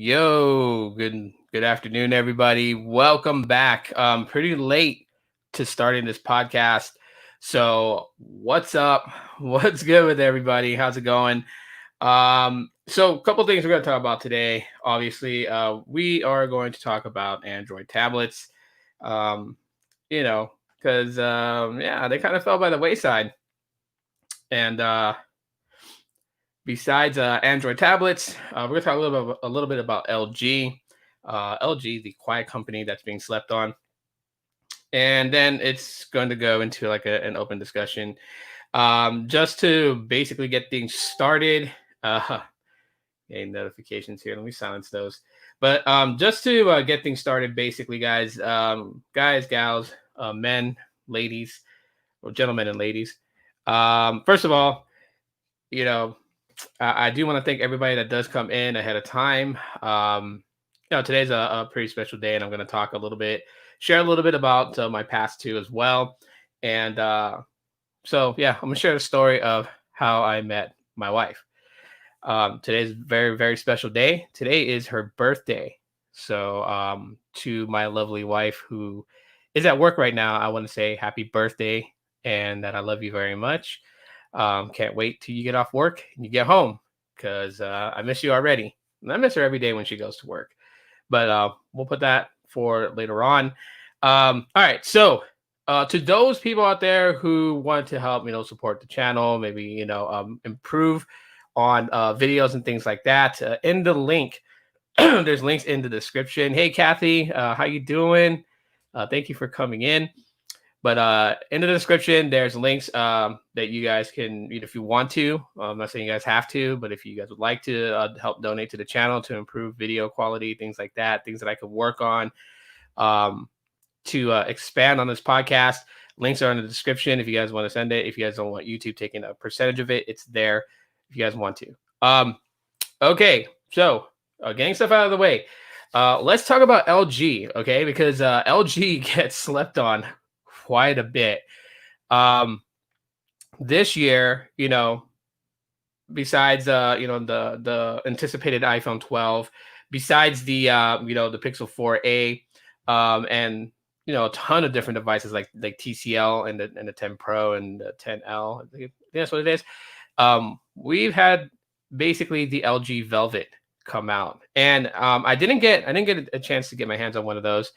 Yo, good afternoon, everybody. Welcome back. Pretty late to starting this podcast. So what's up? What's good with everybody? How's it going? So a couple things we're gonna talk about today. Obviously, we are going to talk about Android tablets. Um, you know, because yeah, they kind of fell by the wayside. And besides Android tablets, we're gonna talk a little bit about LG. LG, the quiet company that's being slept on, and then it's going to go into like an open discussion, just to basically get things started. Getting notifications here. Let me silence those. But just to get things started, basically, guys, gals, men, ladies, or gentlemen and ladies. First of all, you know, I do want to thank everybody that does come in ahead of time. Today's a pretty special day, and I'm going to talk a little bit, share a little bit about my past too as well. And so, yeah, I'm going to share the story of how I met my wife. Today's a very, very special day. Today is her birthday. So, to my lovely wife who is at work right now, I want to say happy birthday and that I love you very much. Can't wait till you get off work and you get home because I miss you already. And I miss her every day when she goes to work. But we'll put that for later on. All right. So to those people out there who want to help, support the channel, maybe, improve on videos and things like that, in the link, there's links in the description. Hey, Kathy, how you doing? Thank you for coming in. But in the description, there's links that you guys can read if you want to. I'm not saying you guys have to, but if you guys would like to help donate to the channel to improve video quality, things like that, things that I could work on to expand on this podcast, links are in the description if you guys want to send it. If you guys don't want YouTube taking a percentage of it, it's there if you guys want to. Okay, so getting stuff out of the way. Let's talk about LG, okay? Because LG gets slept on quite a bit. This year, besides the anticipated iPhone 12, besides the the Pixel 4a, and a ton of different devices like TCL and the 10 Pro and the 10L. I think that's what it is. We've had basically the LG Velvet come out, and I didn't get a chance to get my hands on one of those.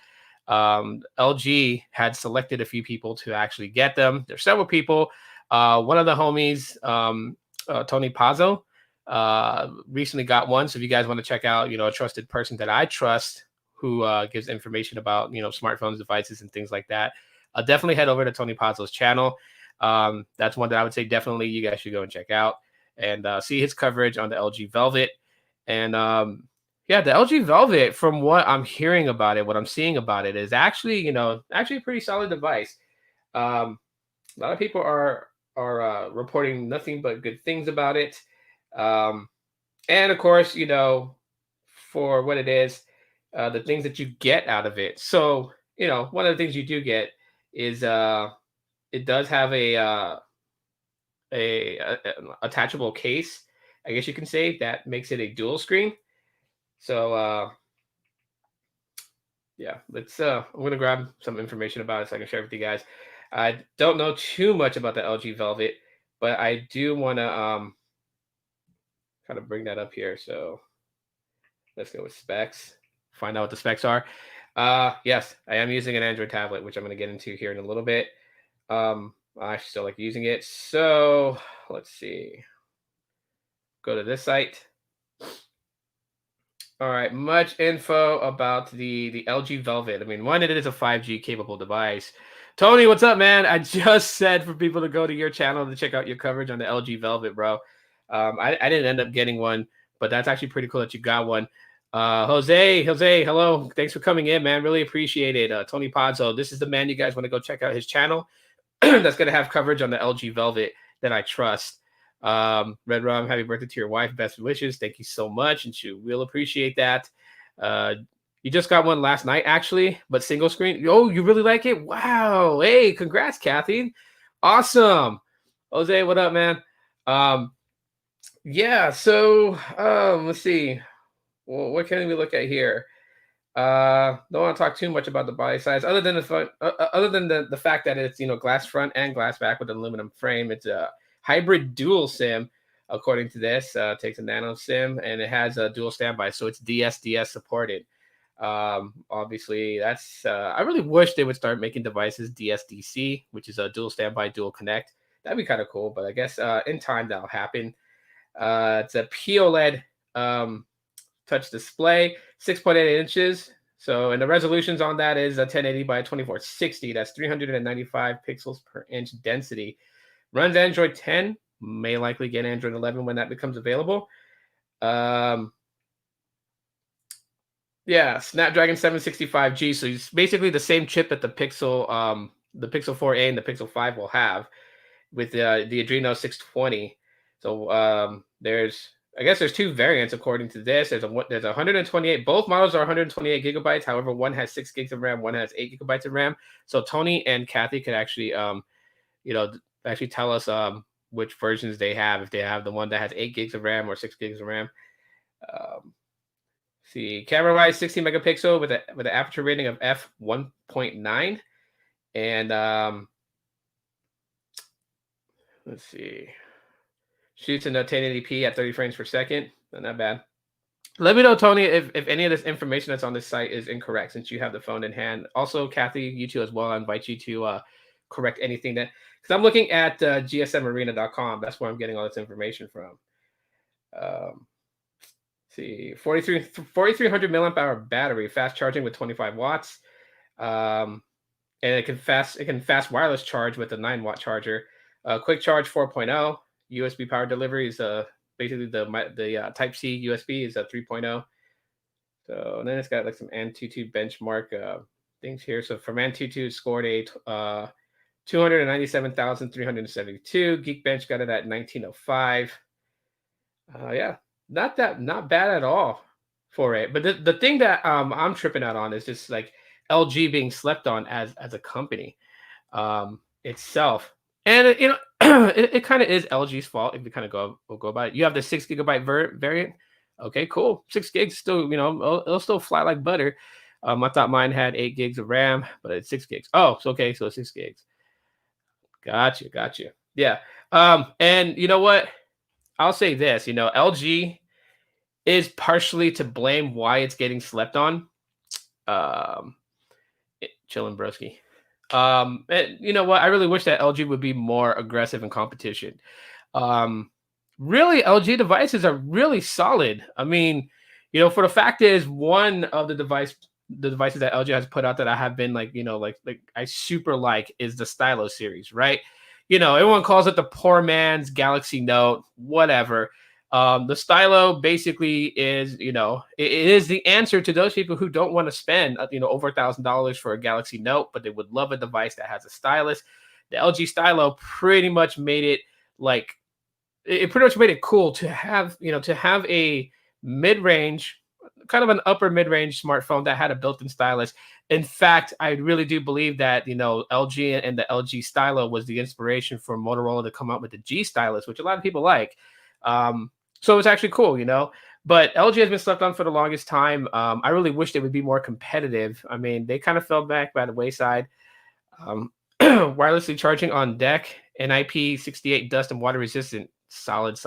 LG had selected a few people to actually get them. There's several people. One of the homies, Tony Pazzo, recently got one. So if you guys want to check out, a trusted person that I trust who gives information about, smartphones, devices, and things like that, definitely head over to Tony Pazzo's channel. That's one that I would say definitely you guys should go and check out and see his coverage on the LG Velvet. And yeah, the LG Velvet, from what I'm hearing about it, what I'm seeing about it, is actually, actually a pretty solid device. A lot of people are reporting nothing but good things about it. And of course, for what it is, the things that you get out of it. So, one of the things you do get is it does have a attachable case, I guess you can say, that makes it a dual screen. So yeah, let's I'm gonna grab some information about it so I can share it with you guys. I don't know too much about the LG Velvet, but I do want to kind of bring that up here. So let's go with specs, find out what the specs are. Yes, I am using an Android tablet, which I'm going to get into here in a little bit. I still like using it. So let's see. Go to this site. All right, much info about the LG Velvet. I mean, one, it is a 5G capable device. Tony, what's up, man? I just said for people to go to your channel to check out your coverage on the LG Velvet, bro. I didn't end up getting one, but that's actually pretty cool that you got one. Jose, hello. Thanks for coming in, man. Really appreciate it. Tony Pazzo, this is the man you guys want to go check out his channel. That's going to have coverage on the LG Velvet that I trust. Red Rum, happy birthday to your wife. Best wishes. Thank you so much, and she will appreciate that. You just got one last night, actually, but single screen. Oh, you really like it? Wow. Hey, congrats, Kathy. Awesome. Jose, what up, man? Yeah, so let's see. Well, what can we look at here? Don't want to talk too much about the body size, other than other than the fact that it's glass front and glass back with an aluminum frame. It's a hybrid dual SIM, according to this. Takes a nano SIM and it has a dual standby, so it's DSDS supported. Obviously, that's I really wish they would start making devices DSDC, which is a dual standby, dual connect. That'd be kind of cool, but I guess in time that'll happen. It's a POLED um, touch display, 6.8 inches. So, and the resolutions on that is a 1080 by 2460. That's 395 pixels per inch density. Runs Android 10. May likely get Android 11 when that becomes available. Um, yeah, Snapdragon 765G. So it's basically the same chip that the Pixel 4a and the Pixel 5 will have with the Adreno 620. So I guess there's two variants according to this. There's 128. Both models are 128 gigabytes. However, one has 6 gigs of RAM, one has 8 gigabytes of RAM. So Tony and Kathy could actually actually tell us which versions they have. If they have the one that has 8 gigs of RAM or 6 gigs of RAM. Um, see, camera wise, 16 megapixel with an aperture rating of f1.9, and let's see. Shoots in 1080p at 30 frames per second. Not bad. Let me know, Tony, if any of this information that's on this site is incorrect, since you have the phone in hand. Also, Kathy, you too as well. I invite you to correct anything that, because I'm looking at gsmarena.com. That's where I'm getting all this information from. See, 4300 milliamp hour battery, fast charging with 25 watts. And it can fast wireless charge with a 9-watt charger. Quick charge 4.0. USB power delivery is basically the Type C USB is a 3.0. So then it's got like some Antutu benchmark things here. So from Antutu, it scored a 297,372. Geekbench got it at 1905. Yeah, not bad at all for it. But the thing that I'm tripping out on is just like LG being slept on as a company itself. And it kind of is LG's fault if you kind of go about it. You have the 6 gigabyte variant. Okay, cool. 6 gigs still, it'll still fly like butter. I thought mine had 8 gigs of RAM, but it's 6 gigs. Oh, so okay, so 6 gigs. Gotcha. Yeah. And you know what? I'll say this. LG is partially to blame why it's getting slept on. Chillin' broski. And you know what? I really wish that LG would be more aggressive in competition. Really, LG devices are really solid. I mean, for the fact is, one of the devices that LG has put out that I have been like I super like is the Stylus series, right? Everyone calls it the poor man's Galaxy Note, whatever. The Stylo basically is, it is the answer to those people who don't want to spend, over $1,000 for a Galaxy Note, but they would love a device that has a stylus. The LG Stylo pretty much made it cool to have, a mid-range, kind of an upper mid-range smartphone that had a built-in stylus. In fact, I really do believe that, LG and the LG Stylo was the inspiration for Motorola to come out with the G stylus, which a lot of people like. So it's actually cool, but LG has been slept on for the longest time. I really wish they would be more competitive. I mean, they kind of fell back by the wayside. Wirelessly charging on deck, and IP68 dust and water resistant. Solid,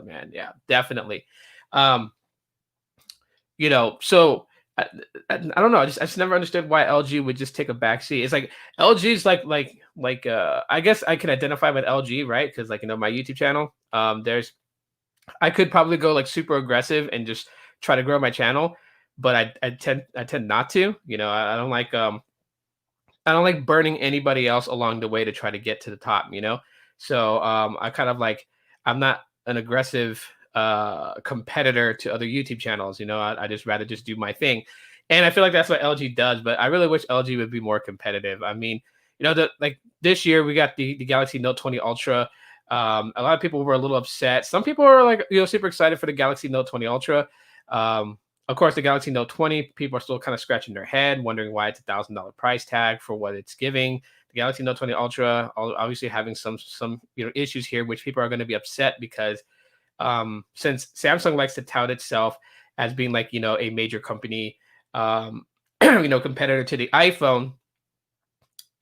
man. Yeah, definitely. So I don't know. I just never understood why LG would just take a backseat. It's like LG's like I guess I can identify with LG, right? Because my YouTube channel, I could probably go like super aggressive and just try to grow my channel, but I tend not to. I don't like burning anybody else along the way to try to get to the top. So I kind of I'm not an aggressive competitor to other YouTube channels. I just rather just do my thing, and I feel like that's what LG does. But I really wish LG would be more competitive. I mean, this year we got the Galaxy Note 20 Ultra. A lot of people were a little upset. Some people are super excited for the Galaxy Note 20 Ultra. Of course, the Galaxy Note 20, people are still kind of scratching their head, wondering why it's $1,000 price tag for what it's giving. The Galaxy Note 20 Ultra, obviously having some issues here, which people are going to be upset because since Samsung likes to tout itself as being like, a major company, um, competitor to the iPhone.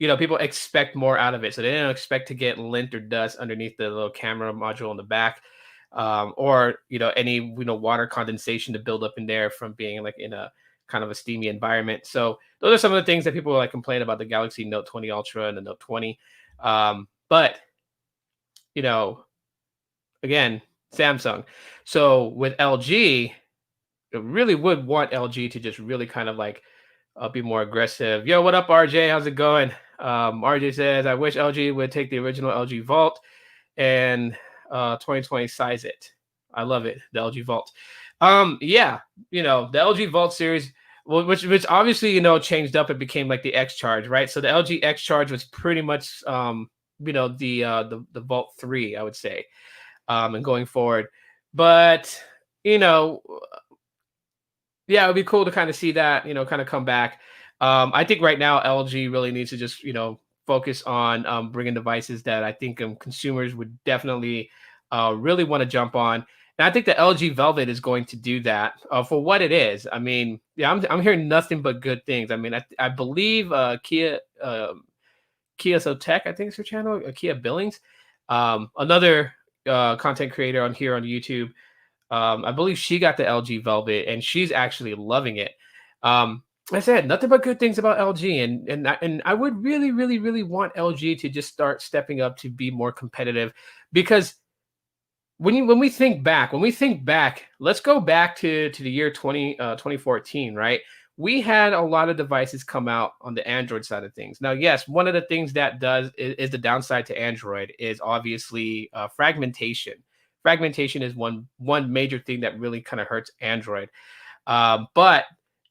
People expect more out of it. So they don't expect to get lint or dust underneath the little camera module in the back, or any water condensation to build up in there from being like in a kind of a steamy environment. So those are some of the things that people like complain about the Galaxy Note 20 Ultra and the Note 20. But you know, again, Samsung. So with LG, I really would want LG to just really kind of like be more aggressive. Yo, what up, RJ? How's it going? RJ says, I wish LG would take the original LG Vault and 2020 size it. I love it, the LG Vault. Yeah, the LG Vault series, well, which obviously changed up. It became like the X Charge, right? So the LG X Charge was pretty much the Vault 3, I would say, and going forward. But you know, yeah, it would be cool to kind of see that, kind of come back. I think right now LG really needs to just, focus on bringing devices that I think consumers would definitely really want to jump on. And I think the LG Velvet is going to do that for what it is. I mean, yeah, I'm hearing nothing but good things. I mean, I believe Kia Tech, I think it's her channel, Kia Billings, another content creator on here on YouTube. I believe she got the LG Velvet and she's actually loving it. I said nothing but good things about LG, and I would really, really, really want LG to just start stepping up to be more competitive, because when we think back, let's go back to the year 2014, right? We had a lot of devices come out on the Android side of things. Now, yes, one of the things that is the downside to Android is obviously fragmentation. Fragmentation is one major thing that really kind of hurts Android. But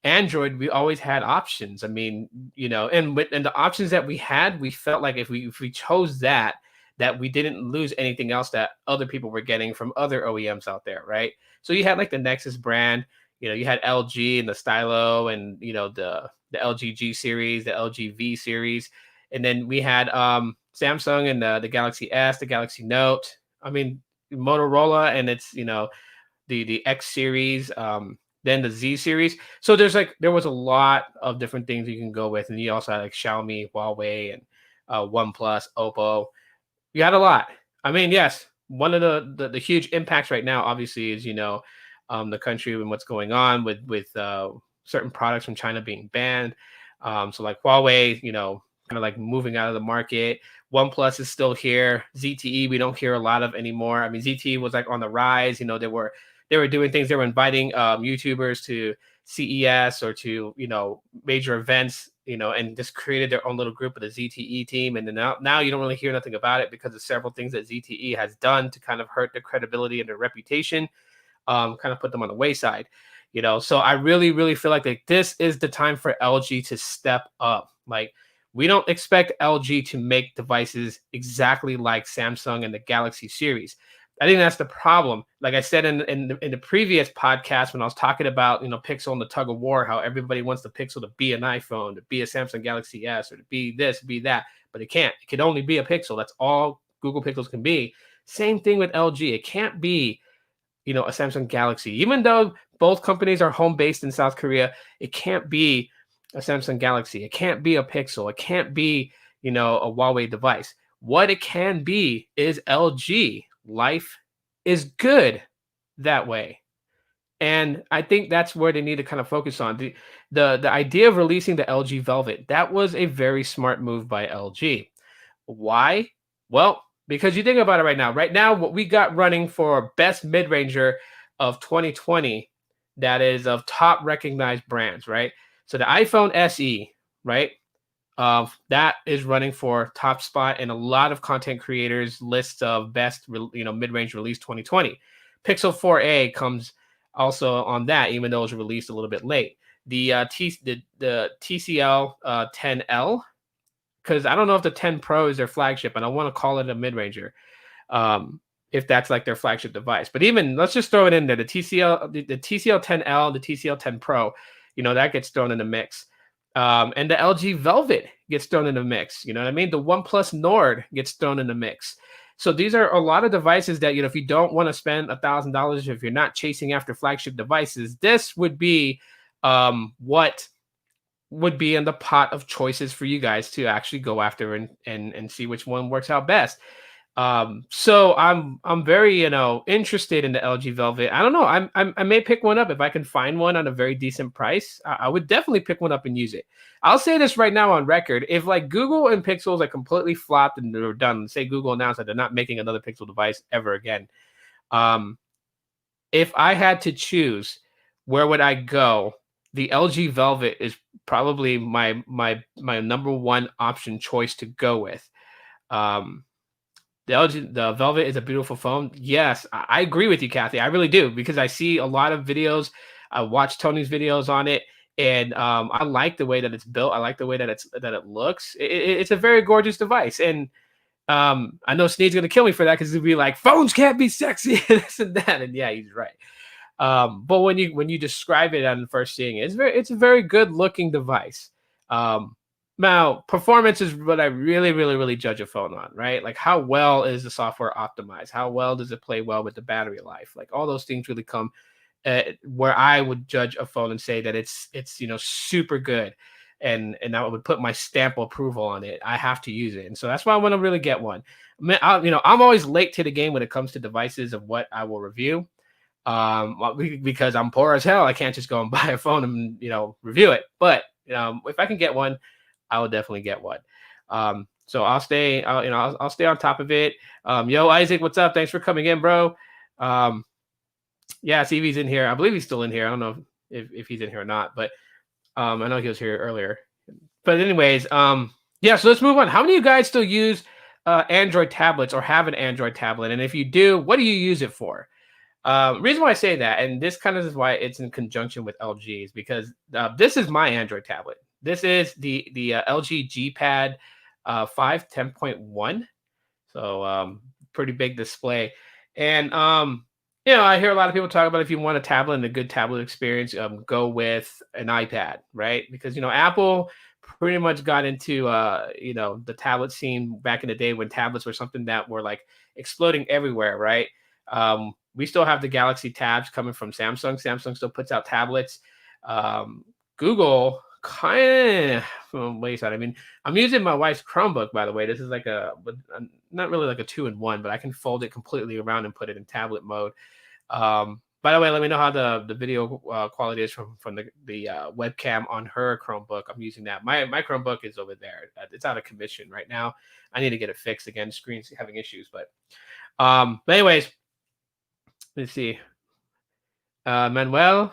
Android, we always had options. I mean, and the options that we had, we felt like if we chose that we didn't lose anything else that other people were getting from other OEMs out there, right? So you had like the Nexus brand, you had LG and the Stylo, and the LG G series, the LG V series, and then we had Samsung and the Galaxy S, the Galaxy Note. I mean, Motorola and it's the X series, then the Z series. So there was a lot of different things you can go with, and you also had like Xiaomi, Huawei, and OnePlus, Oppo. You had a lot. I mean, yes, one of the huge impacts right now, obviously, is the country and what's going on with certain products from China being banned. So like Huawei, kind of like moving out of the market. OnePlus is still here. ZTE, we don't hear a lot of anymore. I mean, ZTE was like on the rise. They were doing things. They were inviting YouTubers to CES or to major events, and just created their own little group of the ZTE team. And then now you don't really hear nothing about it because of several things that ZTE has done to kind of hurt their credibility and their reputation, kind of put them on the wayside. So I really, really feel like this is the time for LG to step up. Like, we don't expect LG to make devices exactly like Samsung and the Galaxy series. I think that's the problem. Like I said in the previous podcast when I was talking about Pixel and the tug of war, how everybody wants the Pixel to be an iPhone, to be a Samsung Galaxy S, or to be this, be that, but it can't. It can only be a Pixel. That's all Google Pixels can be. Same thing with LG. It can't be a Samsung Galaxy. Even though both companies are home based in South Korea, it can't be a Samsung Galaxy. It can't be a Pixel. It can't be a Huawei device. What it can be is LG. Life is good that way. And I think that's where they need to kind of focus on. The idea of releasing the LG Velvet, that was a very smart move by LG. Why? Well, because you think about it right now. Right now, what we got running for best mid-ranger of 2020, that is of top recognized brands, right? So the iPhone SE, right? That is running for top spot in a lot of content creators' lists of best, mid-range release 2020. Pixel 4a comes also on that, even though it was released a little bit late. The TCL 10L, because I don't know if the 10 Pro is their flagship, and I want to call it a mid-ranger, if that's like their flagship device. But even let's just throw it in there. The TCL 10L, the TCL 10 Pro, that gets thrown in the mix. And the LG Velvet gets thrown in the mix. You know what I mean? The OnePlus Nord gets thrown in the mix. So these are a lot of devices that, if you don't want to spend $1,000, if you're not chasing after flagship devices, this would be what would be in the pot of choices for you guys to actually go after and see which one works out best. So I'm very, interested in the LG Velvet. I don't know. I may pick one up if I can find one on a very decent price. I would definitely pick one up and use it. I'll say this right now on record: if like Google and Pixels are completely flopped and they're done, say Google announced that they're not making another Pixel device ever again. Um, if I had to choose, where would I go? The LG Velvet is probably my number one option choice to go with. Um, the Velvet is a beautiful phone. Yes, I agree with you, Kathy. I really do, because I see a lot of videos. I watch Tony's videos on it, and I like the way that it's built. I like the way that it looks. It's a very gorgeous device, and I know Sneed's gonna kill me for that, because he'll be like, "Phones can't be sexy," and this and that. And yeah, he's right. But when you describe it on first seeing it, it's a very good looking device. Um, Now, performance is what I really, really, really judge a phone on, right? Like, how well is the software optimized? How well does it play well with the battery life? Like, all those things really come where I would judge a phone and say that it's super good, and I would put my stamp of approval on it. I have to use it, and so that's why I want to really get one. I'm always late to the game when it comes to devices of what I will review. Because I'm poor as hell, I can't just go and buy a phone and review it. But if I can get one, I will definitely get one. So I'll stay, I'll stay on top of it. Yo, Isaac, what's up? Thanks for coming in, bro. Yeah, CV's in here. I believe he's still in here. I don't know if he's in here or not, but I know he was here earlier. But anyways, yeah. So let's move on. How many of you guys still use Android tablets or have an Android tablet? And if you do, what do you use it for? Reason why I say that, and this kind of is why it's in conjunction with LG, is because this is my Android tablet. This is the LG G Pad 5 10.1. So pretty big display. And I hear a lot of people talk about, if you want a tablet and a good tablet experience, go with an iPad, right? Because Apple pretty much got into the tablet scene back in the day when tablets were something that were like exploding everywhere, right? We still have the Galaxy Tabs coming from Samsung. Samsung still puts out tablets. Google kind of wayside. I mean, I'm using my wife's Chromebook, by the way. This is like not really like a 2-in-1, but I can fold it completely around and put it in tablet mode. By the way, let me know how the video quality is from the webcam on her Chromebook. I'm using that. My Chromebook is over there. It's out of commission right now. I need to get it fixed again. The screen's having issues, but anyways, let's see. Manuel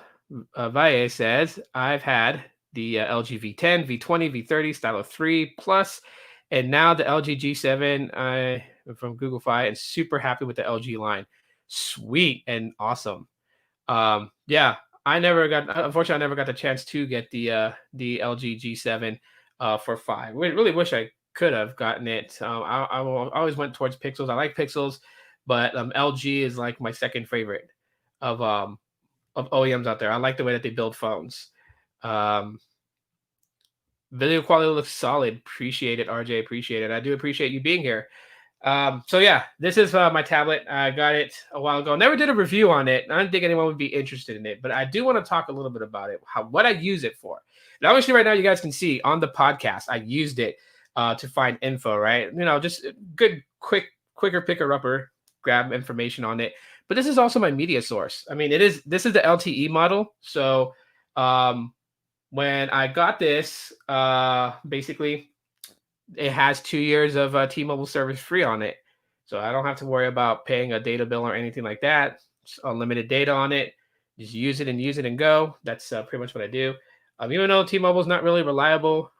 Valle says, I've had the LG V10, V20, V30, Stylus 3 Plus, and now the LG G7 from Google Fi, and super happy with the LG line. Sweet and awesome. Yeah, unfortunately, I never got the chance to get the LG G7 for 5. Really wish I could have gotten it. I always went towards Pixels. I like Pixels, but LG is like my second favorite of OEMs out there. I like the way that they build phones. Video quality looks solid. Appreciate it, RJ. Appreciate it. I do appreciate you being here. So yeah, this is my tablet. I got it a while ago. Never did a review on it. I don't think anyone would be interested in it, but I do want to talk a little bit about it, what I use it for. And obviously right now you guys can see on the podcast, I used it to find info, right? Just good, quicker picker upper, grab information on it. But this is also my media source. I mean, this is the LTE model. So when I got this, basically it has 2 years of T-Mobile service free on it. So I don't have to worry about paying a data bill or anything like that. It's unlimited data on it. Just use it and go. That's pretty much what I do. Even though T-Mobile is not really reliable,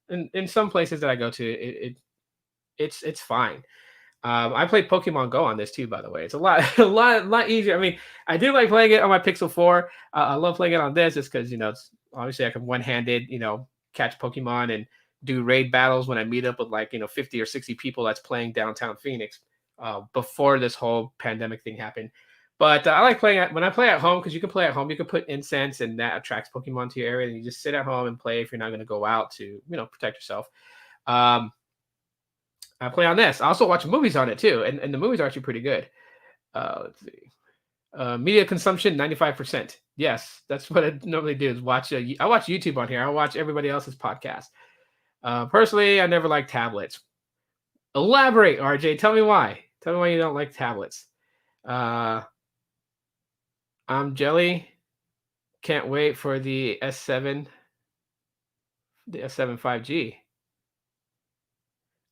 in some places that I go to, it's fine. I played Pokemon Go on this too, by the way. It's a lot easier. I mean, I do like playing it on my Pixel 4. I love playing it on this just because, obviously I can one-handed, catch Pokemon and do raid battles when I meet up with 50 or 60 people that's playing downtown Phoenix before this whole pandemic thing happened. But I like playing when I play at home, because you can play at home. You can put incense and that attracts Pokemon to your area, and you just sit at home and play if you're not going to go out to, protect yourself. I play on this. I also watch movies on it too, and the movies are actually pretty good. Let's see. Media consumption 95%. Yes, that's what I normally do. Is watch. I watch YouTube on here. I watch everybody else's podcast. Personally, I never like tablets. Elaborate, RJ. Tell me why. Tell me why you don't like tablets. I'm Jelly. Can't wait for the S7, the S7 5G.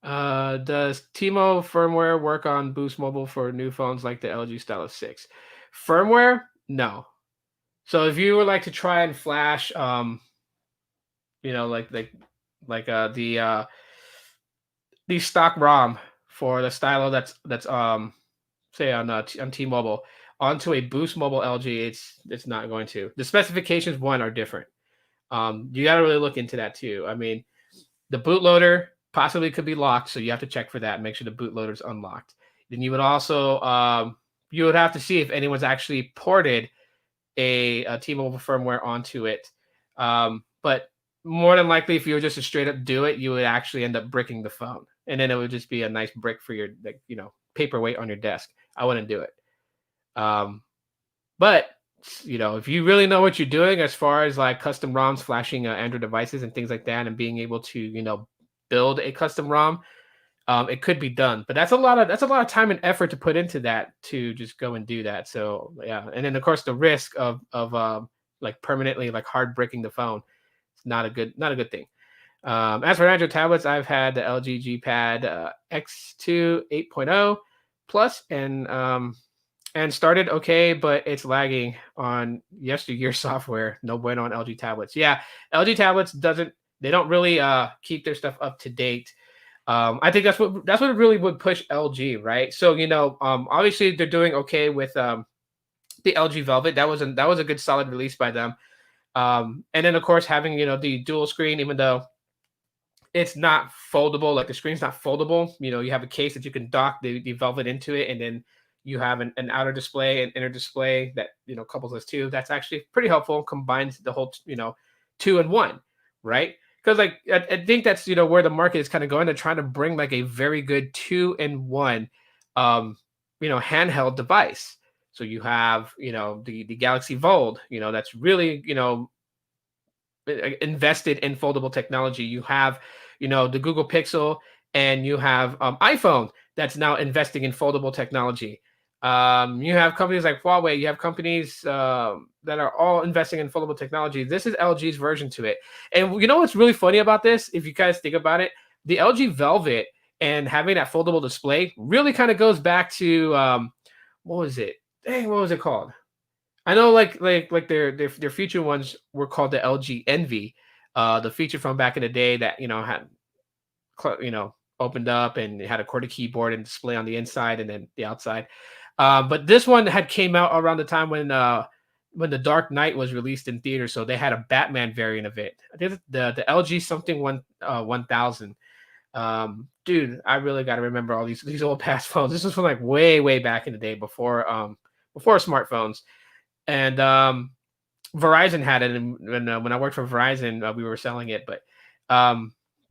Does Teemo firmware work on Boost Mobile for new phones like the LG Stylus 6? Firmware? No. So if you would like to try and flash, you know, the stock ROM for the stylo that's say on T-Mobile onto a Boost Mobile LG, it's not going to. The specifications one are different. You got to really look into that too. I mean, the bootloader possibly could be locked, so you have to check for that. Make sure the bootloader is unlocked. Then you would also you would have to see if anyone's actually ported a T-Mobile firmware onto it. But more than likely, if you were just to straight up do it, you would actually end up bricking the phone, and then it would just be a nice brick for your paperweight on your desk. I wouldn't do it. But if you really know what you're doing as far as like custom ROMs, flashing Android devices and things like that, and being able to build a custom ROM, it could be done. But that's a lot of time and effort to put into that to just go and do that. So yeah, and then of course the risk of like permanently like hard bricking the phone, it's not a good thing. As for Android tablets, I've had the LG G Pad X2 8.0 Plus and started okay, but it's lagging on yesteryear software. No bueno on LG tablets. Yeah, LG tablets they don't really keep their stuff up to date. I think that's what really would push LG, right? So obviously they're doing okay with the LG Velvet. That was a good solid release by them. And then of course having the dual screen, even though it's not foldable, like the screen's not foldable. You have a case that you can dock the Velvet into it, and then you have an outer display and inner display that couples those two. That's actually pretty helpful. Combines the whole 2-in-1, right? Because like I think that's where the market is kind of going. They're trying to bring like a very good 2-in-1 handheld device. So you have the Galaxy Fold, that's really invested in foldable technology. You have the Google Pixel, and you have iPhone that's now investing in foldable technology. You have companies like Huawei. You have companies that are all investing in foldable technology. This is LG's version to it. And you know what's really funny about this? If you guys think about it, the LG Velvet and having that foldable display really kind of goes back to what was it? Dang, what was it called? I know like their future ones were called the LG Envy, the feature from back in the day that had opened up and it had a QWERTY keyboard and display on the inside and then the outside. But this one had came out around the time when The Dark Knight was released in theaters, so they had a Batman variant of it. I think the LG something 1000. Dude, I really got to remember all these old past phones. This was from like way back in the day before smartphones. And Verizon had it, and when I worked for Verizon, we were selling it. But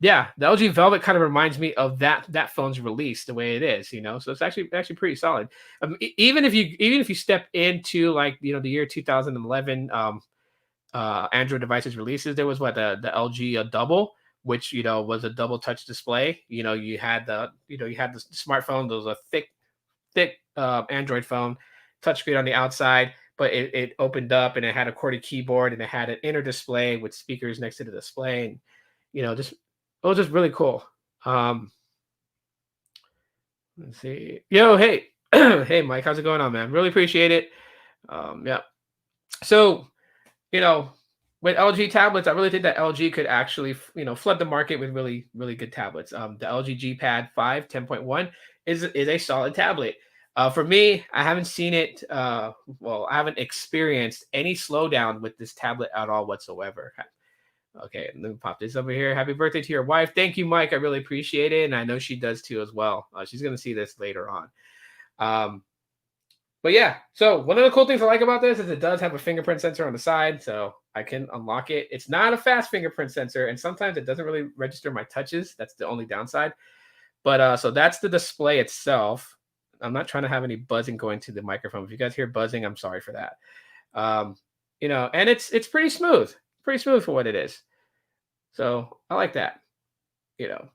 yeah, the LG Velvet kind of reminds me of that phone's release, the way it is, So it's actually pretty solid. Even if you step into like the year 2011 Android devices releases, there was the LG Double, which was a double touch display. You had the smartphone. There was a thick Android phone, touchscreen on the outside. But it opened up and it had a QWERTY keyboard and it had an inner display with speakers next to the display. And, it was just really cool. Let's see. Yo, hey. Hey, Mike, how's it going on, man? Really appreciate it. Yeah. So, with LG tablets, I really think that LG could actually, flood the market with really, really good tablets. The LG G Pad 5 10.1 is a solid tablet. For me, I haven't seen it. I haven't experienced any slowdown with this tablet at all whatsoever. Okay, let me pop this over here. Happy birthday to your wife. Thank you, Mike. I really appreciate it. And I know she does too as well. She's going to see this later on. But yeah, so one of the cool things I like about this is it does have a fingerprint sensor on the side. So I can unlock it. It's not a fast fingerprint sensor. And sometimes it doesn't really register my touches. That's the only downside. But so that's the display itself. I'm not trying to have any buzzing going to the microphone. If you guys hear buzzing, I'm sorry for that. Um, and it's pretty smooth for what it is. So I like that. You know,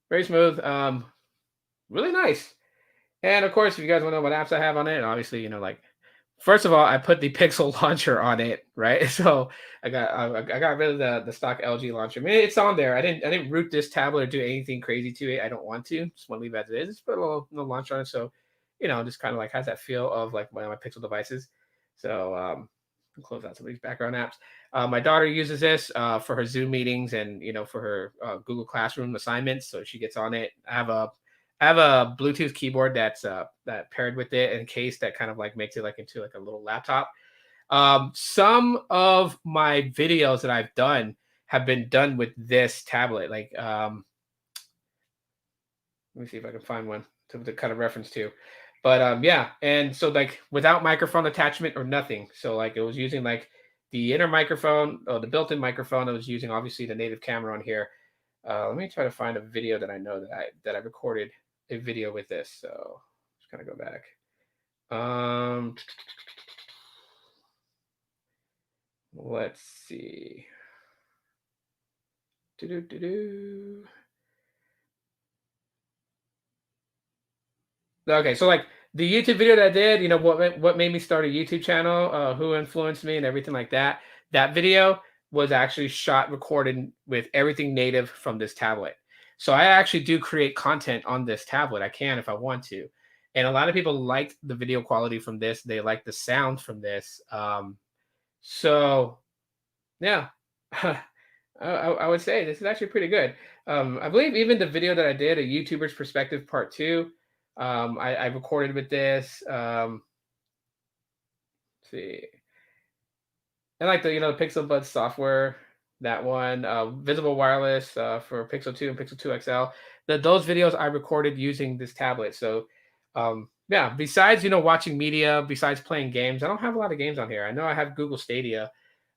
very smooth. Really nice. And of course, if you guys want to know what apps I have on it, obviously, like first of all, I put the Pixel launcher on it, right? So I got rid of the stock LG launcher. I mean, it's on there. I didn't root this tablet or do anything crazy to it. I don't want to. Just want to leave it as it is. Just put a little launcher on it, so just kind of like has that feel of like one of my Pixel devices. So I'll close out some of these background apps. My daughter uses this for her Zoom meetings and for her Google Classroom assignments. So she gets on it. I have a Bluetooth keyboard that paired with it in case that kind of like makes it like into like a little laptop. Some of my videos that I've done have been done with this tablet. Like, let me see if I can find one to kind of reference to. But yeah, and so like without microphone attachment or nothing. So like it was using like the inner microphone or the built-in microphone. I was using obviously the native camera on here. Let me try to find a video that I know that I recorded a video with this. So just kind of go back. Let's see. Okay, so like the YouTube video that I did, what made me start a YouTube channel, who influenced me, and everything like that. That video was actually recorded with everything native from this tablet. So I actually do create content on this tablet. I can if I want to, and a lot of people liked the video quality from this. They like the sound from this. So yeah, I would say this is actually pretty good. I believe even the video that I did, a YouTuber's perspective part 2, I recorded with this. Let's see, and like the Pixel Buds software, that one, Visible Wireless for Pixel 2 and Pixel 2 XL. Those videos I recorded using this tablet. So yeah, besides watching media, besides playing games, I don't have a lot of games on here. I know I have Google Stadia.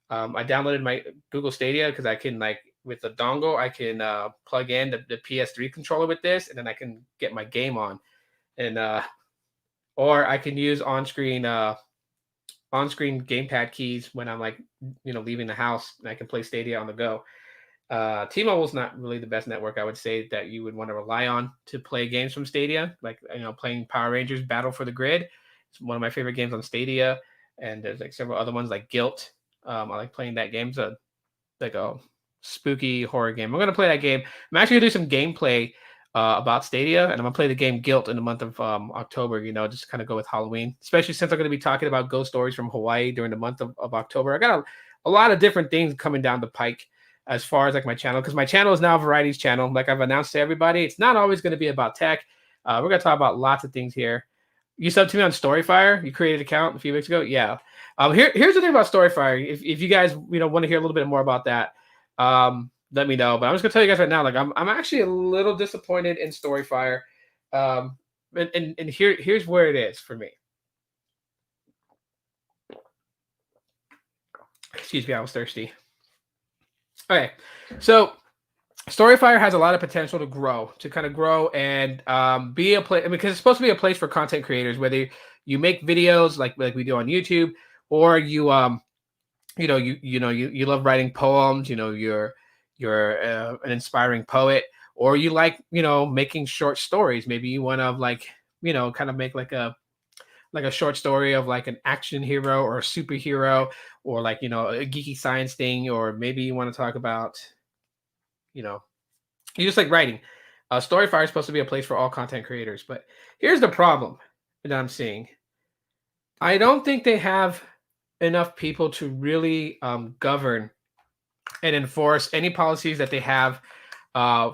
I downloaded my Google Stadia because I can like with the dongle, I can plug in the PS3 controller with this, and then I can get my game on, and or I can use on-screen gamepad keys when I'm like leaving the house, and I can play Stadia on the go. Teemo is not really the best network I would say that you would want to rely on to play games from Stadia, like playing Power Rangers Battle for the Grid. It's one of my favorite games on Stadia, and there's like several other ones like Guilt. I like playing that game. It's like a spooky horror game. I'm gonna play that game. I'm actually gonna do some gameplay about Stadia, and I'm gonna play the game Guilt in the month of October. Just kind of go with Halloween, especially since I'm gonna be talking about ghost stories from Hawaii during the month of October. I got a lot of different things coming down the pike as far as like my channel, because my channel is now a varieties channel. Like I've announced to everybody, it's not always going to be about tech. We're gonna talk about lots of things here. You subbed to me on Storyfire. You created an account a few weeks ago. Yeah. Here's the thing about Storyfire. If you guys want to hear a little bit more about that, let me know. But I'm just gonna tell you guys right now, like I'm actually a little disappointed in Storyfire. And here's where it is for me. Excuse me, I was thirsty. Okay, so Storyfire has a lot of potential to kind of grow and be a place, because it's supposed to be a place for content creators, whether you make videos like we do on YouTube, or you love writing poems, you're an inspiring poet, or you like making short stories. Maybe you want to like kind of make like a short story of like an action hero or a superhero, or like a geeky science thing, or maybe you want to talk about you just like writing. Storyfire is supposed to be a place for all content creators, but here's the problem that I'm seeing. I don't think they have enough people to really govern and enforce any policies that they have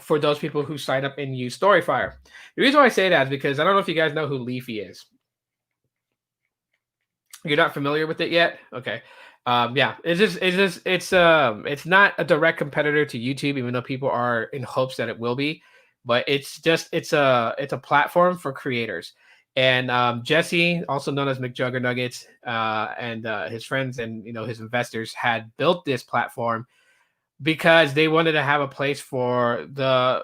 for those people who sign up and use Storyfire. The reason why I say that is because I don't know if you guys know who Leafy is. You're not familiar with it yet? Okay. Yeah, it's not a direct competitor to YouTube, even though people are in hopes that it will be. But it's a platform for creators. And Jesse, also known as McJuggernuggets, and his friends and his investors had built this platform because they wanted to have a place for the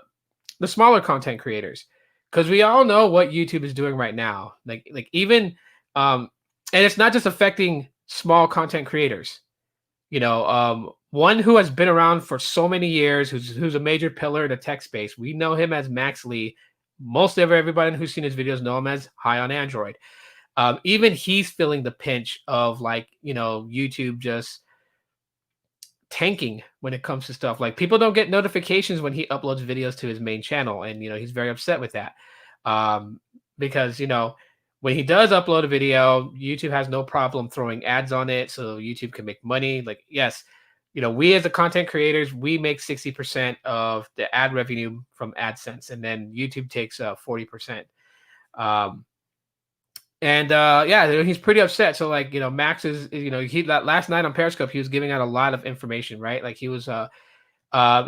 smaller content creators, because we all know what YouTube is doing right now. Like even um, and it's not just affecting small content creators. One who has been around for so many years, who's a major pillar in the tech space. We know him as Max Lee. Most of everybody who's seen his videos know him as High on Android. Even he's feeling the pinch of, like, YouTube just tanking when it comes to stuff. Like, people don't get notifications when he uploads videos to his main channel, and he's very upset with that. Um, because when he does upload a video, YouTube has no problem throwing ads on it, so YouTube can make money. Like, yes, we as the content creators, we make 60% of the ad revenue from AdSense, and then YouTube takes 40%. Um, and yeah, he's pretty upset. So, like, Max is, he last night on Periscope, he was giving out a lot of information, right? Like, he was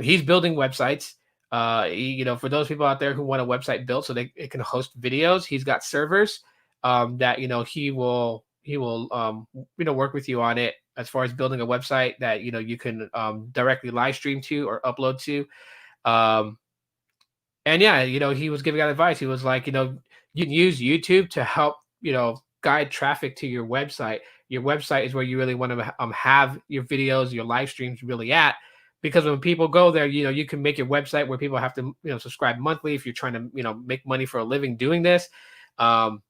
he's building websites. For those people out there who want a website built so it can host videos, he's got servers that he will work with you on it as far as building a website that you can directly live stream to or upload to. Um, and yeah, he was giving out advice. He was like, you can use YouTube to help, guide traffic to your website. Your website is where you really want to have your videos, your live streams really at, because when people go there, you can make your website where people have to, subscribe monthly if you're trying to, make money for a living doing this. Um,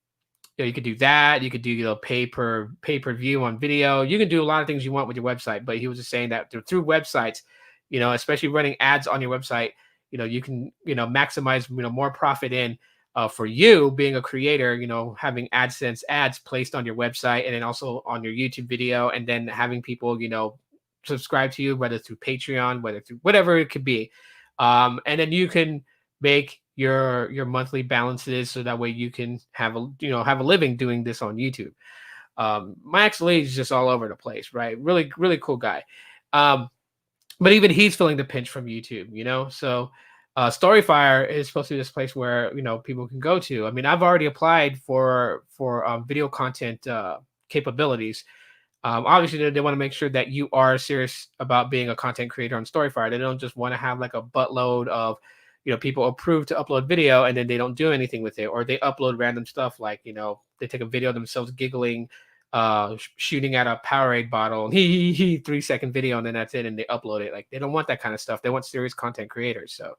you could do that. You could do, pay per view on video. You can do a lot of things you want with your website. But he was just saying that through websites, especially running ads on your website, you can, maximize, more profit in for you being a creator, having AdSense ads placed on your website and then also on your YouTube video, and then having people, subscribe to you, whether through Patreon, whether through whatever it could be. And then you can make your monthly balances so that way you can have a living doing this on YouTube. Max Lee is just all over the place, right? Really, really cool guy. But even he's feeling the pinch from YouTube, so Storyfire is supposed to be this place where people can go to. I mean, I've already applied for video content capabilities. Obviously, they want to make sure that you are serious about being a content creator on Storyfire. They don't just want to have like a buttload of people approved to upload video and then they don't do anything with it, or they upload random stuff like they take a video of themselves giggling, shooting at a Powerade bottle, and 3-second video, and then that's it, and they upload it. Like, they don't want that kind of stuff. They want serious content creators. So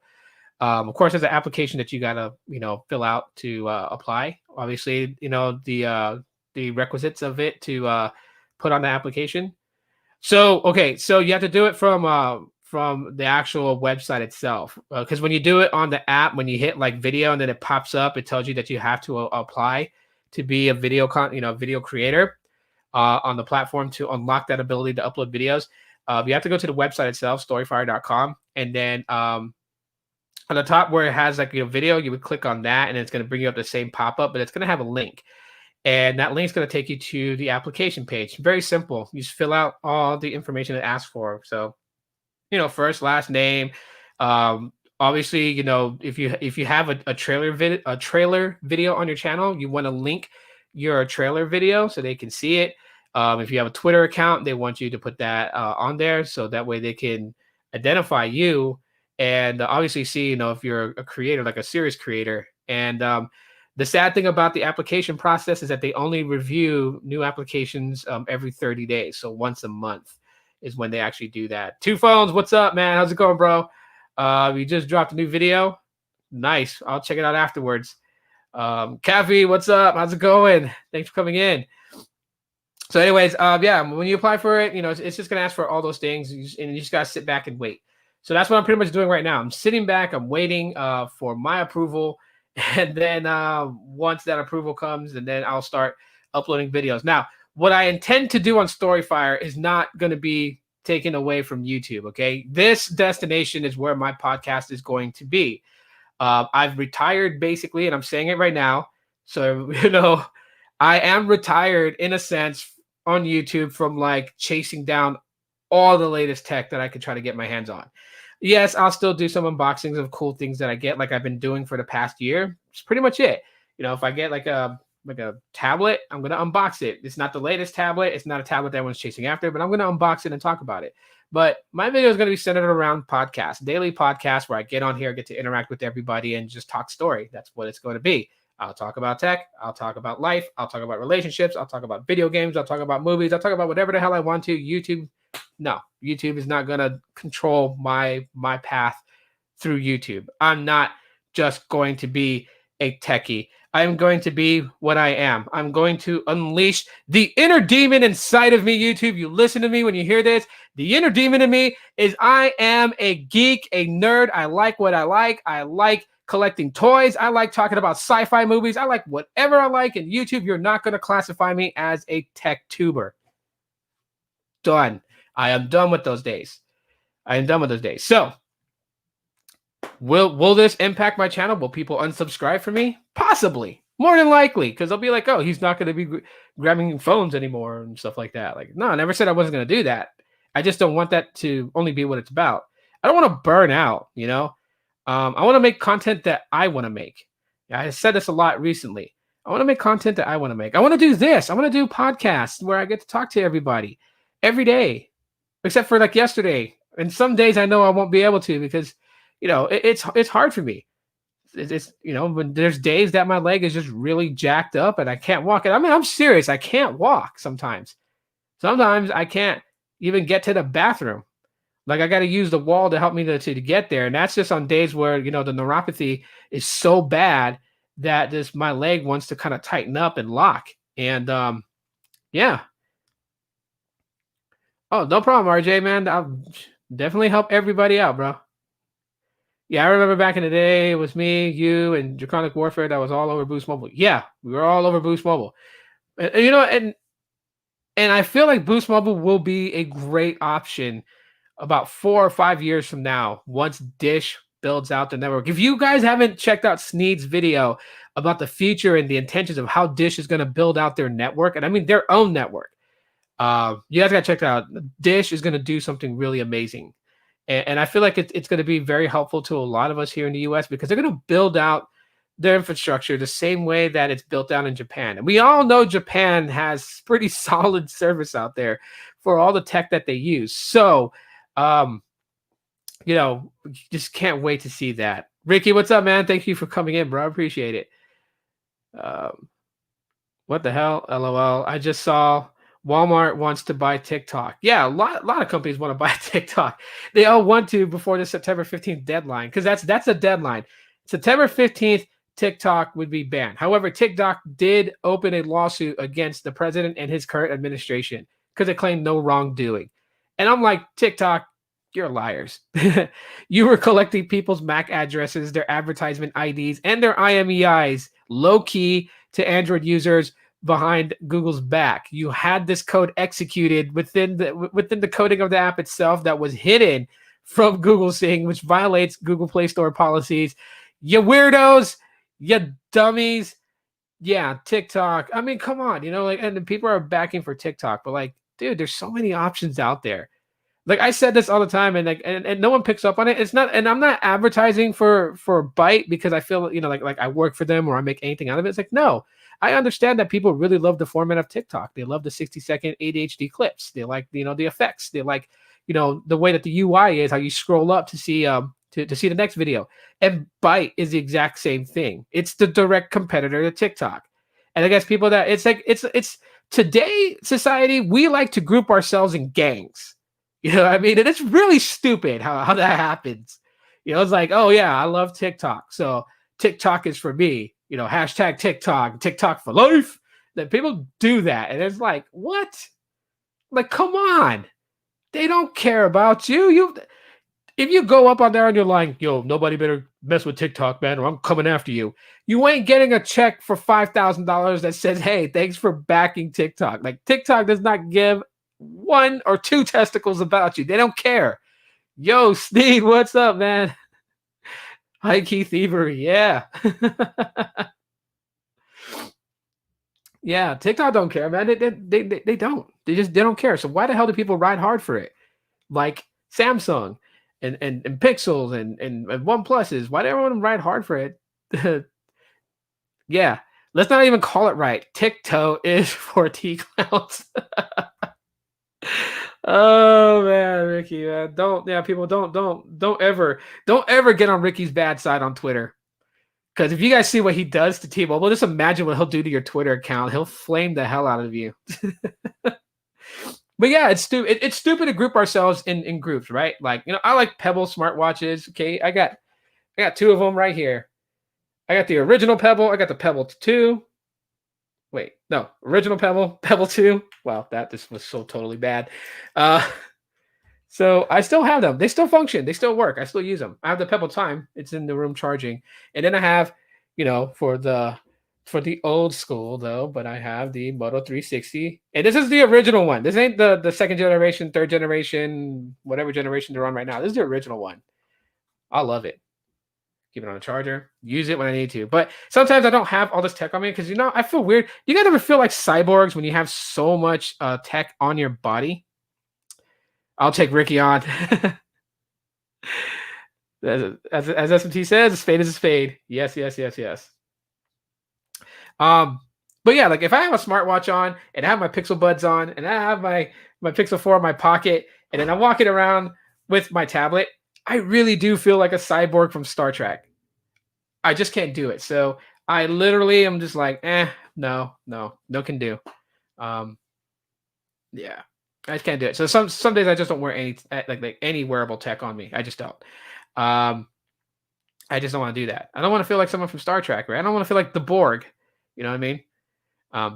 of course, there's an application that you gotta fill out to apply. Obviously, the requisites of it to put on the application. So okay, so you have to do it from the actual website itself, because when you do it on the app, when you hit like video and then it pops up, it tells you that you have to apply to be a video video creator on the platform to unlock that ability to upload videos. You have to go to the website itself, storyfire.com, and then on the top where it has like video, you would click on that, and it's going to bring you up the same pop-up, but it's going to have a link. And that link is going to take you to the application page. Very simple. You just fill out all the information it asks for. So, first, last name. Obviously, if you have a trailer video on your channel, you want to link your trailer video so they can see it. If you have a Twitter account, they want you to put that on there so that way they can identify you and obviously see, if you're a creator, like a serious creator. And the sad thing about the application process is that they only review new applications every 30 days. So once a month is when they actually do that. Two Phones, what's up, man? How's it going, bro? You just dropped a new video. Nice. I'll check it out afterwards. Kathy, what's up? How's it going? Thanks for coming in. So anyways, yeah, when you apply for it, it's just going to ask for all those things, and you just got to sit back and wait. So that's what I'm pretty much doing right now. I'm sitting back. I'm waiting for my approval. And then once that approval comes, and then I'll start uploading videos. Now, what I intend to do on Storyfire is not going to be taken away from YouTube, okay? This destination is where my podcast is going to be. I've retired, basically, and I'm saying it right now. So, I am retired, in a sense, on YouTube from, like, chasing down all the latest tech that I could try to get my hands on. Yes, I'll still do some unboxings of cool things that I get, like I've been doing for the past year. It's pretty much it. If I get like a tablet. I'm gonna unbox it. It's not the latest tablet. It's not a tablet that everyone's chasing after, but I'm gonna unbox it and talk about it. But my video is gonna be centered around podcasts, daily podcasts where I get on here, get to interact with everybody, and just talk story. That's what it's going to be. I'll talk about tech. I'll talk about life. I'll talk about relationships. I'll talk about video games. I'll talk about movies. I'll talk about whatever the hell I want to. YouTube is not gonna control my path through YouTube. I'm not just going to be a techie. I'm going to be what I am. I'm going to unleash the inner demon inside of me, YouTube. You listen to me when you hear this. The inner demon in me is I am a geek, a nerd. I like what I like. I like collecting toys. I like talking about sci-fi movies. I like whatever I like. And YouTube, you're not going to classify me as a tech tuber. Done. I am done with those days. So, will this impact my channel? Will people unsubscribe from me? Possibly. More than likely, because they'll be like, oh, he's not going to be grabbing phones anymore and stuff like that. Like, no, I never said I wasn't going to do that. I just don't want that to only be what it's about. I don't want to burn out, you know? I want to make content that I want to make. I said this a lot recently. I want to make content that I want to make. I want to do this. I want to do podcasts where I get to talk to everybody every day, except for like yesterday. And some days I know I won't be able to because, you know, it's hard for me. It's you know, when there's days that my leg is just really jacked up and I can't walk. And I mean, I'm serious. I can't walk sometimes. Sometimes I can't even get to the bathroom. Like I got to use the wall to help me to get there. And that's just on days where, you know, the neuropathy is so bad that my leg wants to kind of tighten up and lock. And yeah. Oh, no problem, RJ, man. I'll definitely help everybody out, bro. Yeah, I remember back in the day, it was me, you, and Draconic Warfare that was all over Boost Mobile. Yeah, we were all over Boost Mobile. And you know, and I feel like Boost Mobile will be a great option about 4 or 5 years from now, once Dish builds out the network. If you guys haven't checked out Sneed's video about the future and the intentions of how Dish is going to build out their network, and I mean their own network, you guys got to check it out. Dish is going to do something really amazing. And I feel like it's going to be very helpful to a lot of us here in the US because they're going to build out their infrastructure the same way that it's built out in Japan. And we all know Japan has pretty solid service out there for all the tech that they use. So, you know, just can't wait to see that. Ricky, what's up, man? Thank you for coming in, bro. I appreciate it. What the hell? LOL. I just saw Walmart wants to buy TikTok. Yeah, a lot of companies want to buy TikTok. They all want to before the September 15th deadline because that's a deadline. September 15th, TikTok would be banned. However, TikTok did open a lawsuit against the president and his current administration because it claimed no wrongdoing. And I'm like, TikTok, you're liars. You were collecting people's MAC addresses, their advertisement IDs, and their IMEIs low-key to Android users behind Google's back. You had this code executed within the coding of the app itself that was hidden from Google seeing, which violates Google Play Store policies. You weirdos, you dummies. Yeah, TikTok. I mean, come on, you know, like, and people are backing for TikTok, but like, dude, there's so many options out there. Like I said this all the time, and like, and no one picks up on it. It's not, and I'm not advertising for Byte because I feel, you know, like I work for them or I make anything out of it. It's like, no, I understand that people really love the format of TikTok. They love the 60-second ADHD clips. They like, you know, the effects. They like, you know, the way that the UI is, how you scroll up to see to see the next video. And Byte is the exact same thing. It's the direct competitor to TikTok. And I guess people that it's like it's today society, we like to group ourselves in gangs. You know what I mean? And it's really stupid how that happens. You know, it's like, oh yeah, I love TikTok. So TikTok is for me. You know, hashtag TikTok for life. That people do that. And it's like, what? Like, come on. They don't care about you. If you go up on there and you're like, yo, nobody better mess with TikTok, man, or I'm coming after you. You ain't getting a check for $5,000 that says, hey, thanks for backing TikTok. Like TikTok does not give 1 or 2 testicles about you. They don't care. Yo, Sneed, what's up, man? High key thievery, yeah. Yeah, TikTok don't care, man. They don't. They don't care. So why the hell do people ride hard for it? Like Samsung and Pixels and OnePluses. Why do everyone ride hard for it? Yeah. Let's not even call it right. Tic-toe is for T-clowns. Oh man, Ricky, man. People don't ever get on Ricky's bad side on Twitter. Because if you guys see what he does to Teemo, well, just imagine what he'll do to your Twitter account. He'll flame the hell out of you. But yeah, it's stupid. It's stupid to group ourselves in groups, right? Like, I like Pebble smartwatches. Okay, I got two of them right here. I got the original Pebble. I got the Pebble 2. Wait, no, original Pebble, Pebble 2. Wow, this was so totally bad. So I still have them. They still function. They still work. I still use them. I have the Pebble Time. It's in the room charging. And then I have, for the old school though, but I have the Moto 360. And this is the original one. This ain't the second generation, third generation, whatever generation they're on right now. This is the original one. I love it. Keep it on a charger. Use it when I need to. But sometimes I don't have all this tech on me because, I feel weird. You guys ever feel like cyborgs when you have so much tech on your body? I'll take Ricky on. as SMT says, a spade is a spade. Yes. But yeah, like if I have a smartwatch on and I have my Pixel Buds on and I have my Pixel 4 in my pocket and then I'm walking around with my tablet, I really do feel like a cyborg from Star Trek. I just can't do it. So I literally am just like, no can do. Yeah, I just can't do it. So some days I just don't wear any like any wearable tech on me. I just don't. I just don't want to do that. I don't want to feel like someone from Star Trek, right? I don't want to feel like the Borg. You know what I mean?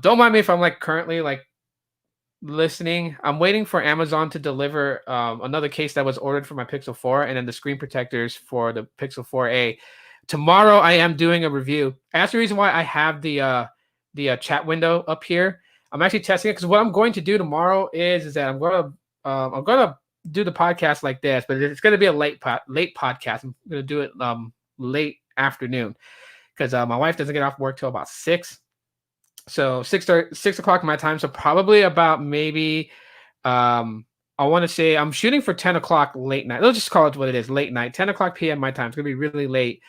Don't mind me if I'm like currently like listening. I'm waiting for Amazon to deliver another case that was ordered for my Pixel 4 and then the screen protectors for the Pixel 4a. Tomorrow I am doing a review. That's the reason why I have the chat window up here. I'm actually testing it because what I'm going to do tomorrow is that I'm gonna do the podcast like this, but it's gonna be a late podcast. I'm gonna do it late afternoon because my wife doesn't get off work till about 6. So 6 o'clock my time. So probably about maybe I want to say I'm shooting for 10 o'clock late night. Let's just call it what it is, late night, 10 o'clock p.m. my time. It's gonna be really late.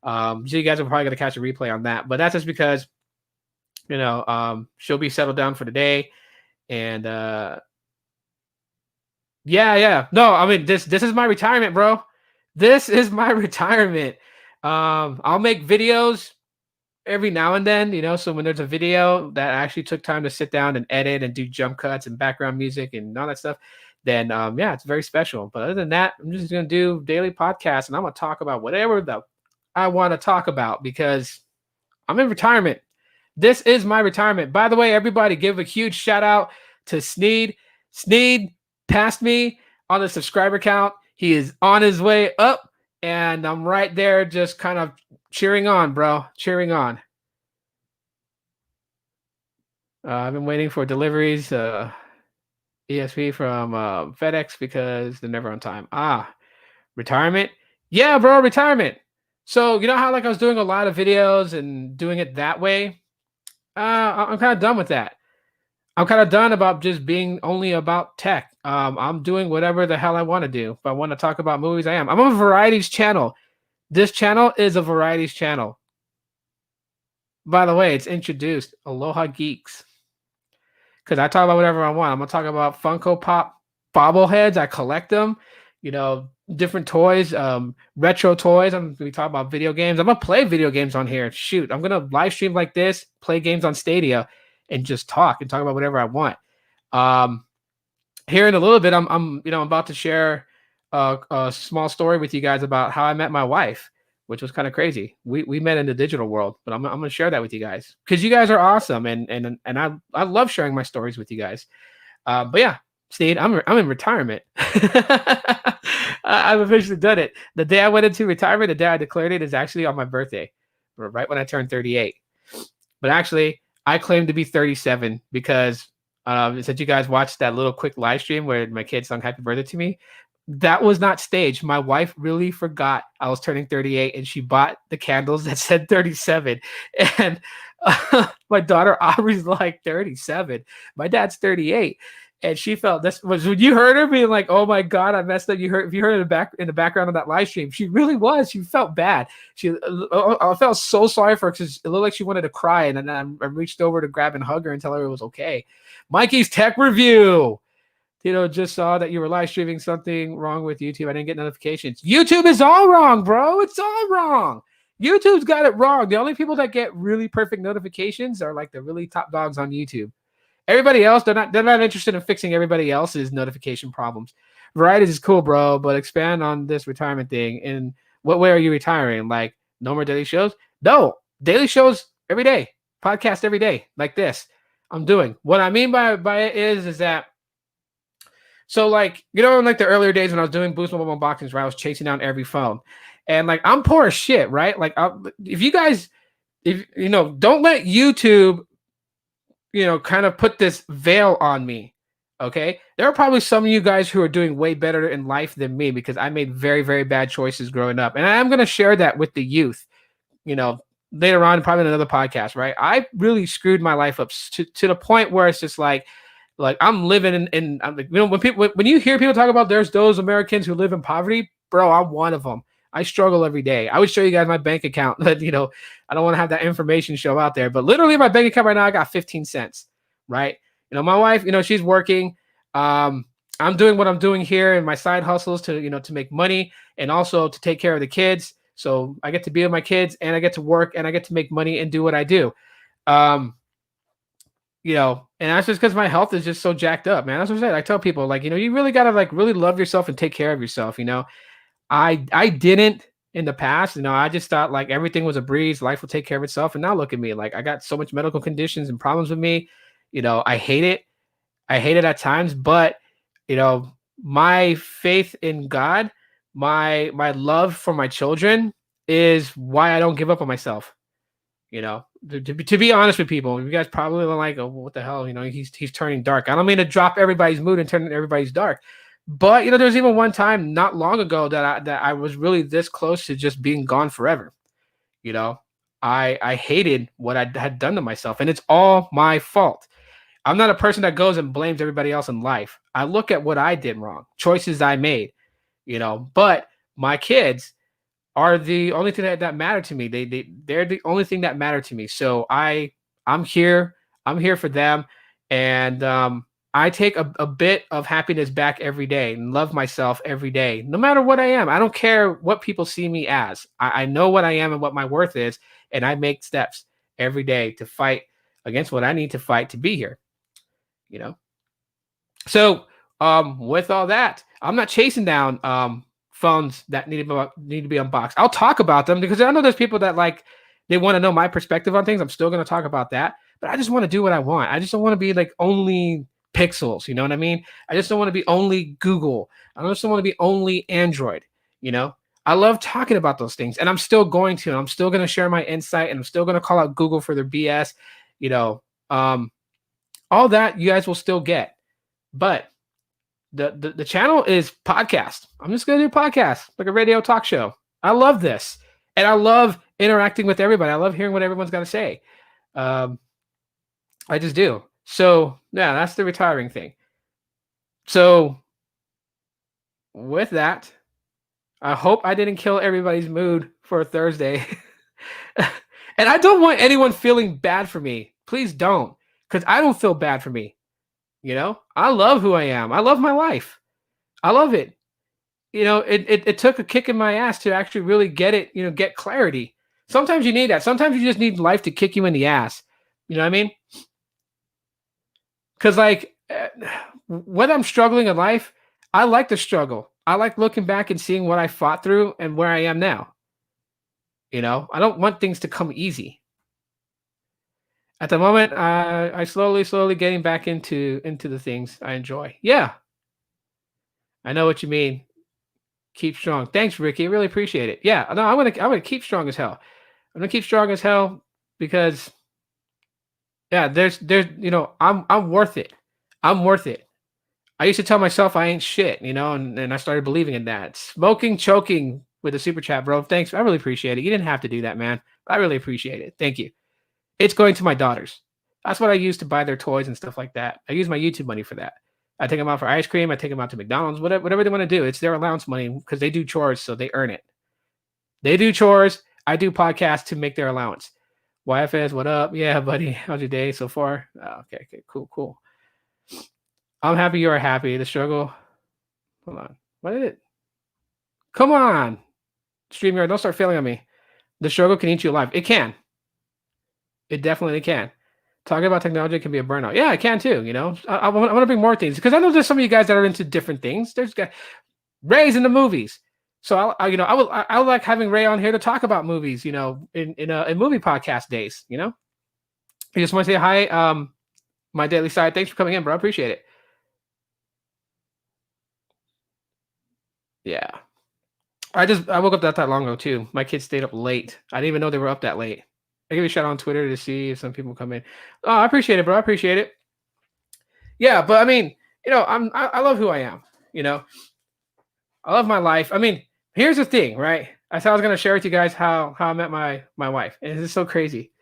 So you guys are probably gonna catch a replay on that, but that's just because she'll be settled down for the day, and yeah. No, I mean this is my retirement, bro. This is my retirement. I'll make videos every now and then, so when there's a video that actually took time to sit down and edit and do jump cuts and background music and all that stuff, then yeah, it's very special. But other than that, I'm just gonna do daily podcasts and I'm gonna talk about whatever I want to talk about because I'm in retirement. This is my retirement. By the way, everybody give a huge shout out to Sneed. Sneed passed me on the subscriber count. He is on his way up and I'm right there just kind of cheering on, bro. Cheering on. I've been waiting for deliveries, ESP from FedEx because they're never on time. Retirement? Yeah, bro, retirement. So you know how like I was doing a lot of videos and doing it that way? I'm kind of done with that. I'm kind of done about just being only about tech. I'm doing whatever the hell I want to do. If I want to talk about movies, I am. I'm a varieties channel. This channel is a varieties channel. By the way, it's introduced Aloha Geeks. Because I talk about whatever I want. I'm going to talk about Funko Pop bobbleheads. I collect them. Different toys, retro toys. I'm going to be talking about video games. I'm going to play video games on here. Shoot, I'm going to live stream like this, play games on Stadia, and just talk and talk about whatever I want. Here in a little bit, I'm about to share a small story with you guys about how I met my wife, which was kind of crazy. We met in the digital world, but I'm going to share that with you guys because you guys are awesome, and I love sharing my stories with you guys. But yeah, Steve, I'm in retirement. I've officially done it. The day I went into retirement, the day I declared it is actually on my birthday, right when I turned 38. But actually, I claim to be 37 because since you guys watched that little quick live stream where my kids sung happy birthday to me, that was not staged. My wife really forgot I was turning 38 and she bought the candles that said 37. And my daughter Aubrey's like 37. My dad's 38. And she felt this was when you heard her being like, "Oh my god, I messed up." You heard if you heard in the background of that live stream, she really was. She felt bad. I felt so sorry for her because it looked like she wanted to cry, and then I reached over to grab and hug her and tell her it was okay. Mikey's tech review. Just saw that you were live streaming. Something wrong with YouTube. I didn't get notifications. YouTube is all wrong, bro. It's all wrong. YouTube's got it wrong. The only people that get really perfect notifications are like the really top dogs on YouTube. Everybody else, they're not interested in fixing everybody else's notification problems. Varieties is cool, bro, but expand on this retirement thing. In what way are you retiring? Like no more daily shows? No, daily shows every day. Podcast every day, like this. I'm doing. What I mean by it is that. So like, in like the earlier days when I was doing Boost Mobile unboxings, where I was chasing down every phone, and like I'm poor as shit, right? Like if you guys, don't let YouTube, kind of put this veil on me. Okay, there are probably some of you guys who are doing way better in life than me because I made very, very bad choices growing up, and I'm going to share that with the youth. Later on, probably in another podcast, right? I really screwed my life up to the point where it's just like I'm living in I'm like, when you hear people talk about there's those Americans who live in poverty, bro, I'm one of them. I struggle every day. I would show you guys my bank account. I don't want to have that information show out there, but literally my bank account right now, I got 15 cents, right? My wife, she's working. I'm doing what I'm doing here in my side hustles to make money and also to take care of the kids. So I get to be with my kids and I get to work and I get to make money and do what I do. And that's just because my health is just so jacked up, man. That's what I said. I tell people, like, you really got to like really love yourself and take care of yourself. I didn't in the past, I just thought like everything was a breeze. Life will take care of itself. And now look at me. Like I got so much medical conditions and problems with me. I hate it. I hate it at times, but my faith in God, my love for my children is why I don't give up on myself. To be honest with people, you guys probably are like, oh, what the hell? He's turning dark. I don't mean to drop everybody's mood and turn everybody's dark. But, there's even one time not long ago that I was really this close to just being gone forever. I hated what I had done to myself, and it's all my fault. I'm not a person that goes and blames everybody else in life. I look at what I did wrong, choices I made, but my kids are the only thing that matter to me. They're the only thing that matter to me. So I'm here for them. And I take a bit of happiness back every day and love myself every day, no matter what I am. I don't care what people see me as. I know what I am and what my worth is. And I make steps every day to fight against what I need to fight to be here. So with all that, I'm not chasing down phones that need to be unboxed. I'll talk about them because I know there's people that like they want to know my perspective on things. I'm still going to talk about that, but I just want to do what I want. I just don't want to be like only Pixels. You know what I mean? I just don't want to be only Google. I just don't want to be only Android. I love talking about those things, and I'm still going to. And I'm still going to share my insight, and I'm still going to call out Google for their BS. All that you guys will still get, but the channel is podcast. I'm just going to do podcast, like a radio talk show. I love this. And I love interacting with everybody. I love hearing what everyone's got to say. I just do. So yeah, that's the retiring thing. So with that, I hope I didn't kill everybody's mood for a Thursday. And I don't want anyone feeling bad for me. Please don't, because I don't feel bad for me. I love who I am. I love my life. I love it. It took a kick in my ass to actually really get it, get clarity. Sometimes you need that. Sometimes you just need life to kick you in the ass. You know what I mean? Because like when I'm struggling in life, I like the struggle. I like looking back and seeing what I fought through and where I am now. I don't want things to come easy. At the moment, I slowly getting back into the things I enjoy. Yeah. I know what you mean. Keep strong. Thanks, Ricky. I really appreciate it. Yeah, no, I'm gonna keep strong as hell. I'm gonna keep strong as hell because yeah, there's I'm worth it. I'm worth it. I used to tell myself I ain't shit, and I started believing in that. Smoking, choking with a super chat, bro. Thanks. I really appreciate it. You didn't have to do that, man. I really appreciate it. Thank you. It's going to my daughters. That's what I use to buy their toys and stuff like that. I use my YouTube money for that. I take them out for ice cream. I take them out to McDonald's, whatever they want to do. It's their allowance money because they do chores, so they earn it. They do chores. I do podcasts to make their allowance. YFS, what up? Yeah, buddy. How's your day so far? Oh, okay, cool. I'm happy you are happy. The struggle. Hold on. What is it? Come on. StreamYard, don't start failing on me. The struggle can eat you alive. It can. It definitely can. Talking about technology can be a burnout. Yeah, it can too. I want to bring more things because I know there's some of you guys that are into different things. There's guys, Ray's into movies, so I would like having Ray on here to talk about movies. In movie podcast days. I just want to say hi. My daily side. Thanks for coming in, bro. I appreciate it. Yeah. I woke up that long ago too. My kids stayed up late. I didn't even know they were up that late. I give you a shout on Twitter to see if some people come in. Oh, I appreciate it, bro. I appreciate it. Yeah, but I mean, I love who I am. I love my life. I mean, here's the thing, right? I thought I was gonna share with you guys how I met my wife, and this is so crazy.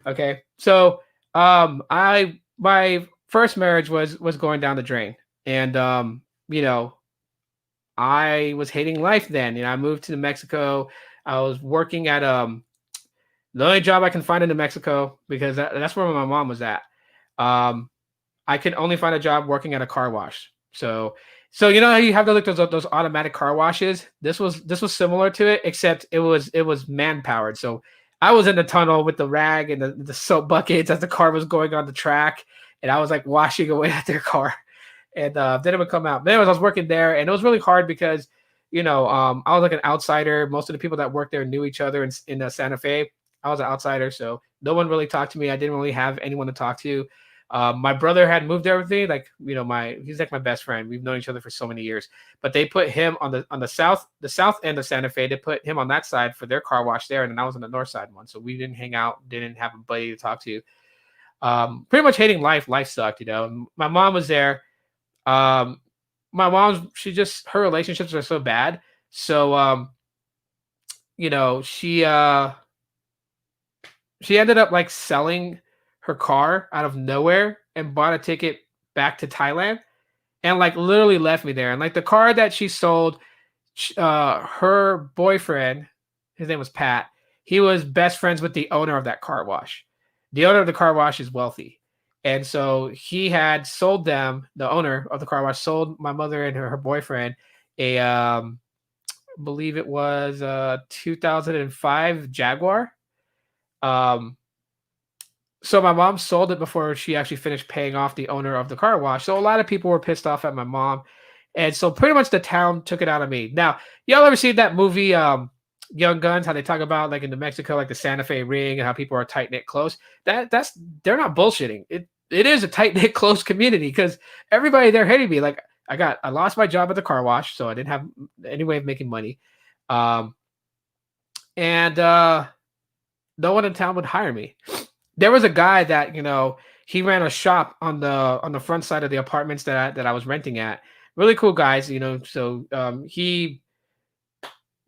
Okay, so my first marriage was going down the drain, and I was hating life then. I moved to New Mexico. I was working at the only job I can find in New Mexico because that's where my mom was at. I could only find a job working at a car wash. So how you have those automatic car washes. This was similar to it, except it was man powered. So I was in the tunnel with the rag and the soap buckets as the car was going on the track, and I was like washing away at their car. And then it would come out. But anyways, I was working there, and it was really hard because, I was like an outsider. Most of the people that worked there knew each other in Santa Fe. I was an outsider, so no one really talked to me. I didn't really have anyone to talk to. My brother had moved there with me. He's like my best friend. We've known each other for so many years. But they put him on the south end of Santa Fe. They put him on that side for their car wash there, and then I was on the north side one. So we didn't hang out, didn't have a buddy to talk to. Pretty much hating life. Life sucked, My mom was there. My mom's her relationships are so bad. So she ended up like selling her car out of nowhere and bought a ticket back to Thailand and like literally left me there. And like the car that she sold, her boyfriend, his name was Pat. He was best friends with the owner of that car wash. The owner of the car wash is wealthy. And so he had sold them, the owner of the car wash sold my mother and her boyfriend I believe it was 2005 Jaguar. So my mom sold it before she actually finished paying off the owner of the car wash. So a lot of people were pissed off at my mom. And so pretty much the town took it out of me. Now, y'all ever seen that movie, Young Guns, how they talk about like in New Mexico, like the Santa Fe ring and how people are tight-knit close? They're not bullshitting. It is a tight-knit close community because everybody there hated me. Like I lost my job at the car wash, so I didn't have any way of making money. And no one in town would hire me. There was a guy that, he ran a shop on the front side of the apartments that I was renting at. Really cool guys, so he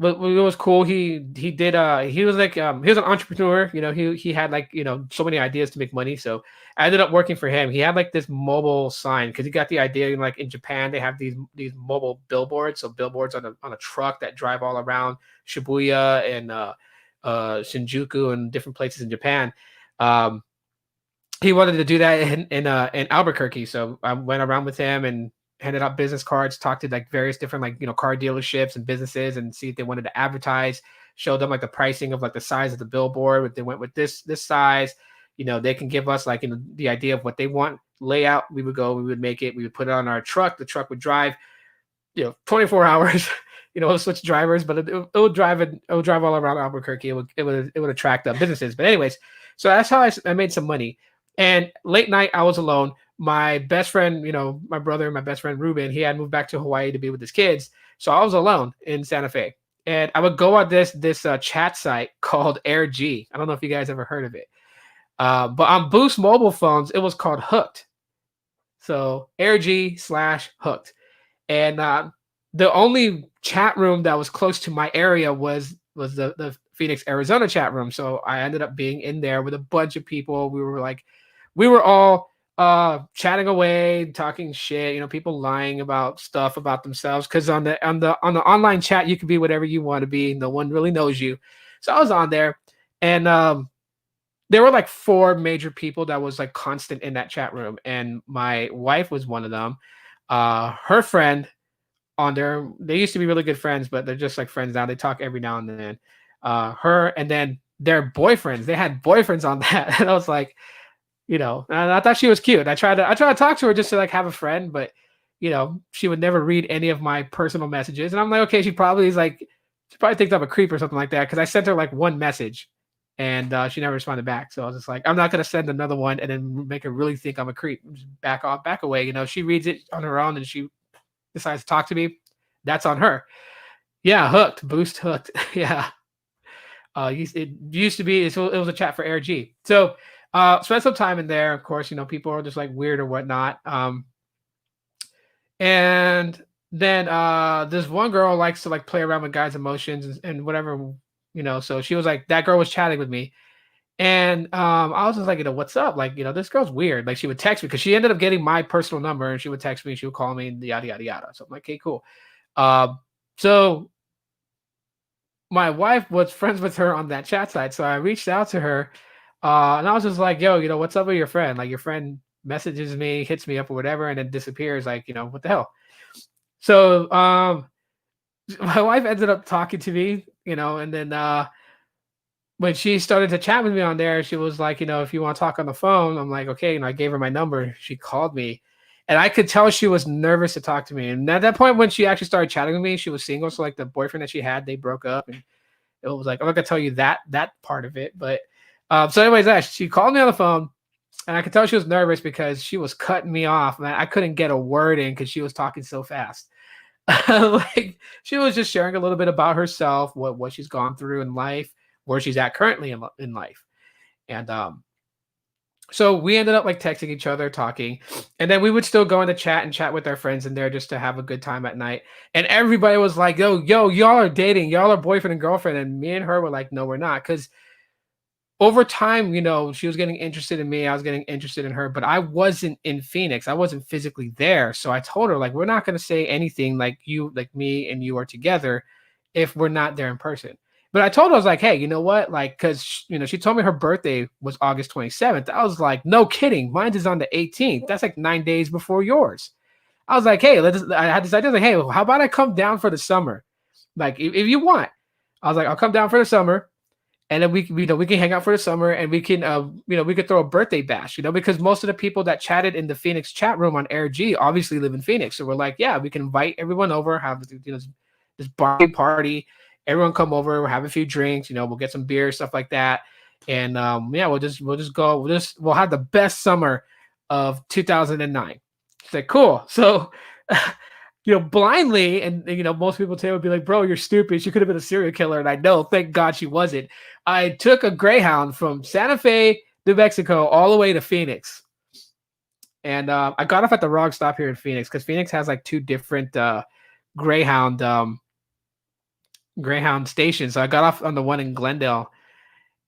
it was cool. He was like he was an entrepreneur, he had like, so many ideas to make money. So I ended up working for him. He had like this mobile sign because he got the idea, like in Japan they have these mobile billboards, so billboards on a truck that drive all around Shibuya and Shinjuku and different places in Japan. He wanted to do that in Albuquerque, so I went around with him and handed out business cards, talked to like various different car dealerships and businesses and see if they wanted to advertise, showed them like the pricing of like the size of the billboard. If they went with this size, they can give us like the idea of what they want layout. We would make it, we would put it on our truck. The truck would drive, 24 hours, we'll switch drivers, but it would drive all around Albuquerque. It would attract businesses. But anyways, so that's how I made some money. And late night, I was alone. My best friend, my brother, my best friend Ruben, he had moved back to Hawaii to be with his kids. So I was alone in Santa Fe. And I would go on this chat site called AirG. I don't know if you guys ever heard of it. But on Boost mobile phones, it was called Hooked. So AirG/Hooked. And the only chat room that was close to my area was the Phoenix, Arizona chat room. So I ended up being in there with a bunch of people. We were all chatting away, talking shit, people lying about stuff about themselves. Cause on the online chat, you can be whatever you want to be. No one really knows you. So I was on there, and there were like 4 major people that was like constant in that chat room. And my wife was one of them. Her friend on there, they used to be really good friends, but they're just like friends now. They talk every now and then. Her and then their boyfriends, they had boyfriends on that. And I was like, and I thought she was cute. I tried to talk to her just to like have a friend, but she would never read any of my personal messages. And I'm like, okay, she probably thinks I'm a creep or something like that. Cause I sent her like one message and she never responded back. So I was just like, I'm not going to send another one and then make her really think I'm a creep. Just back off, back away. She reads it on her own and she decides to talk to me. That's on her. Yeah. Hooked, boost hooked. Yeah. It used to be, it was a chat for AirG. So, spent some time in there. Of course, people are just like weird or whatnot. And then this one girl likes to like play around with guys' emotions and whatever, So she was like, that girl was chatting with me, and I was just like, what's up? Like, this girl's weird. Like, she would text me because she ended up getting my personal number, and she would text me, she would call me, and yada yada yada. So I'm like, okay, cool. So my wife was friends with her on that chat site, so I reached out to her. And I was just like, yo, what's up with your friend? Like, your friend messages me, hits me up or whatever, and then disappears. Like, what the hell? So my wife ended up talking to me, and then when she started to chat with me on there, she was like, if you want to talk on the phone, I'm like, okay. And I gave her my number. She called me, and I could tell she was nervous to talk to me. And at that point, when she actually started chatting with me, she was single. So like the boyfriend that she had, they broke up, and it was like, I'm not gonna tell you that part of it, but so anyways, she called me on the phone, and I could tell she was nervous because she was cutting me off, man. I couldn't get a word in because she was talking so fast. Like, she was just sharing a little bit about herself, what she's gone through in life, where she's at currently in life. And so we ended up like texting each other, talking, and then we would still go in the chat and chat with our friends in there just to have a good time at night. And everybody was like, yo, y'all are dating, y'all are boyfriend and girlfriend. And me and her were like, no, we're not. Because over time, she was getting interested in me. I was getting interested in her, but I wasn't in Phoenix. I wasn't physically there. So I told her, like, we're not going to say anything like me and you are together if we're not there in person. But I told her, I was like, hey, you know what? Like, because, she told me her birthday was August 27th. I was like, no kidding. Mine is on the 18th. That's like 9 days before yours. I was like, hey, I had this idea. Like, hey, how about I come down for the summer? Like, if you want. I was like, I'll come down for the summer. And then we can hang out for the summer, and we can we could throw a birthday bash, because most of the people that chatted in the Phoenix chat room on AirG obviously live in Phoenix. So we're like, yeah, we can invite everyone over, have this party, everyone come over, we'll have a few drinks, we'll get some beer, stuff like that, and we'll just go, we'll have the best summer of 2009. It's like, cool. So blindly, and most people today would be like, bro, you're stupid. She could have been a serial killer. And I know, thank God she wasn't. I took a Greyhound from Santa Fe, New Mexico, all the way to Phoenix. And I got off at the wrong stop here in Phoenix because Phoenix has like 2 different Greyhound stations. So I got off on the one in Glendale,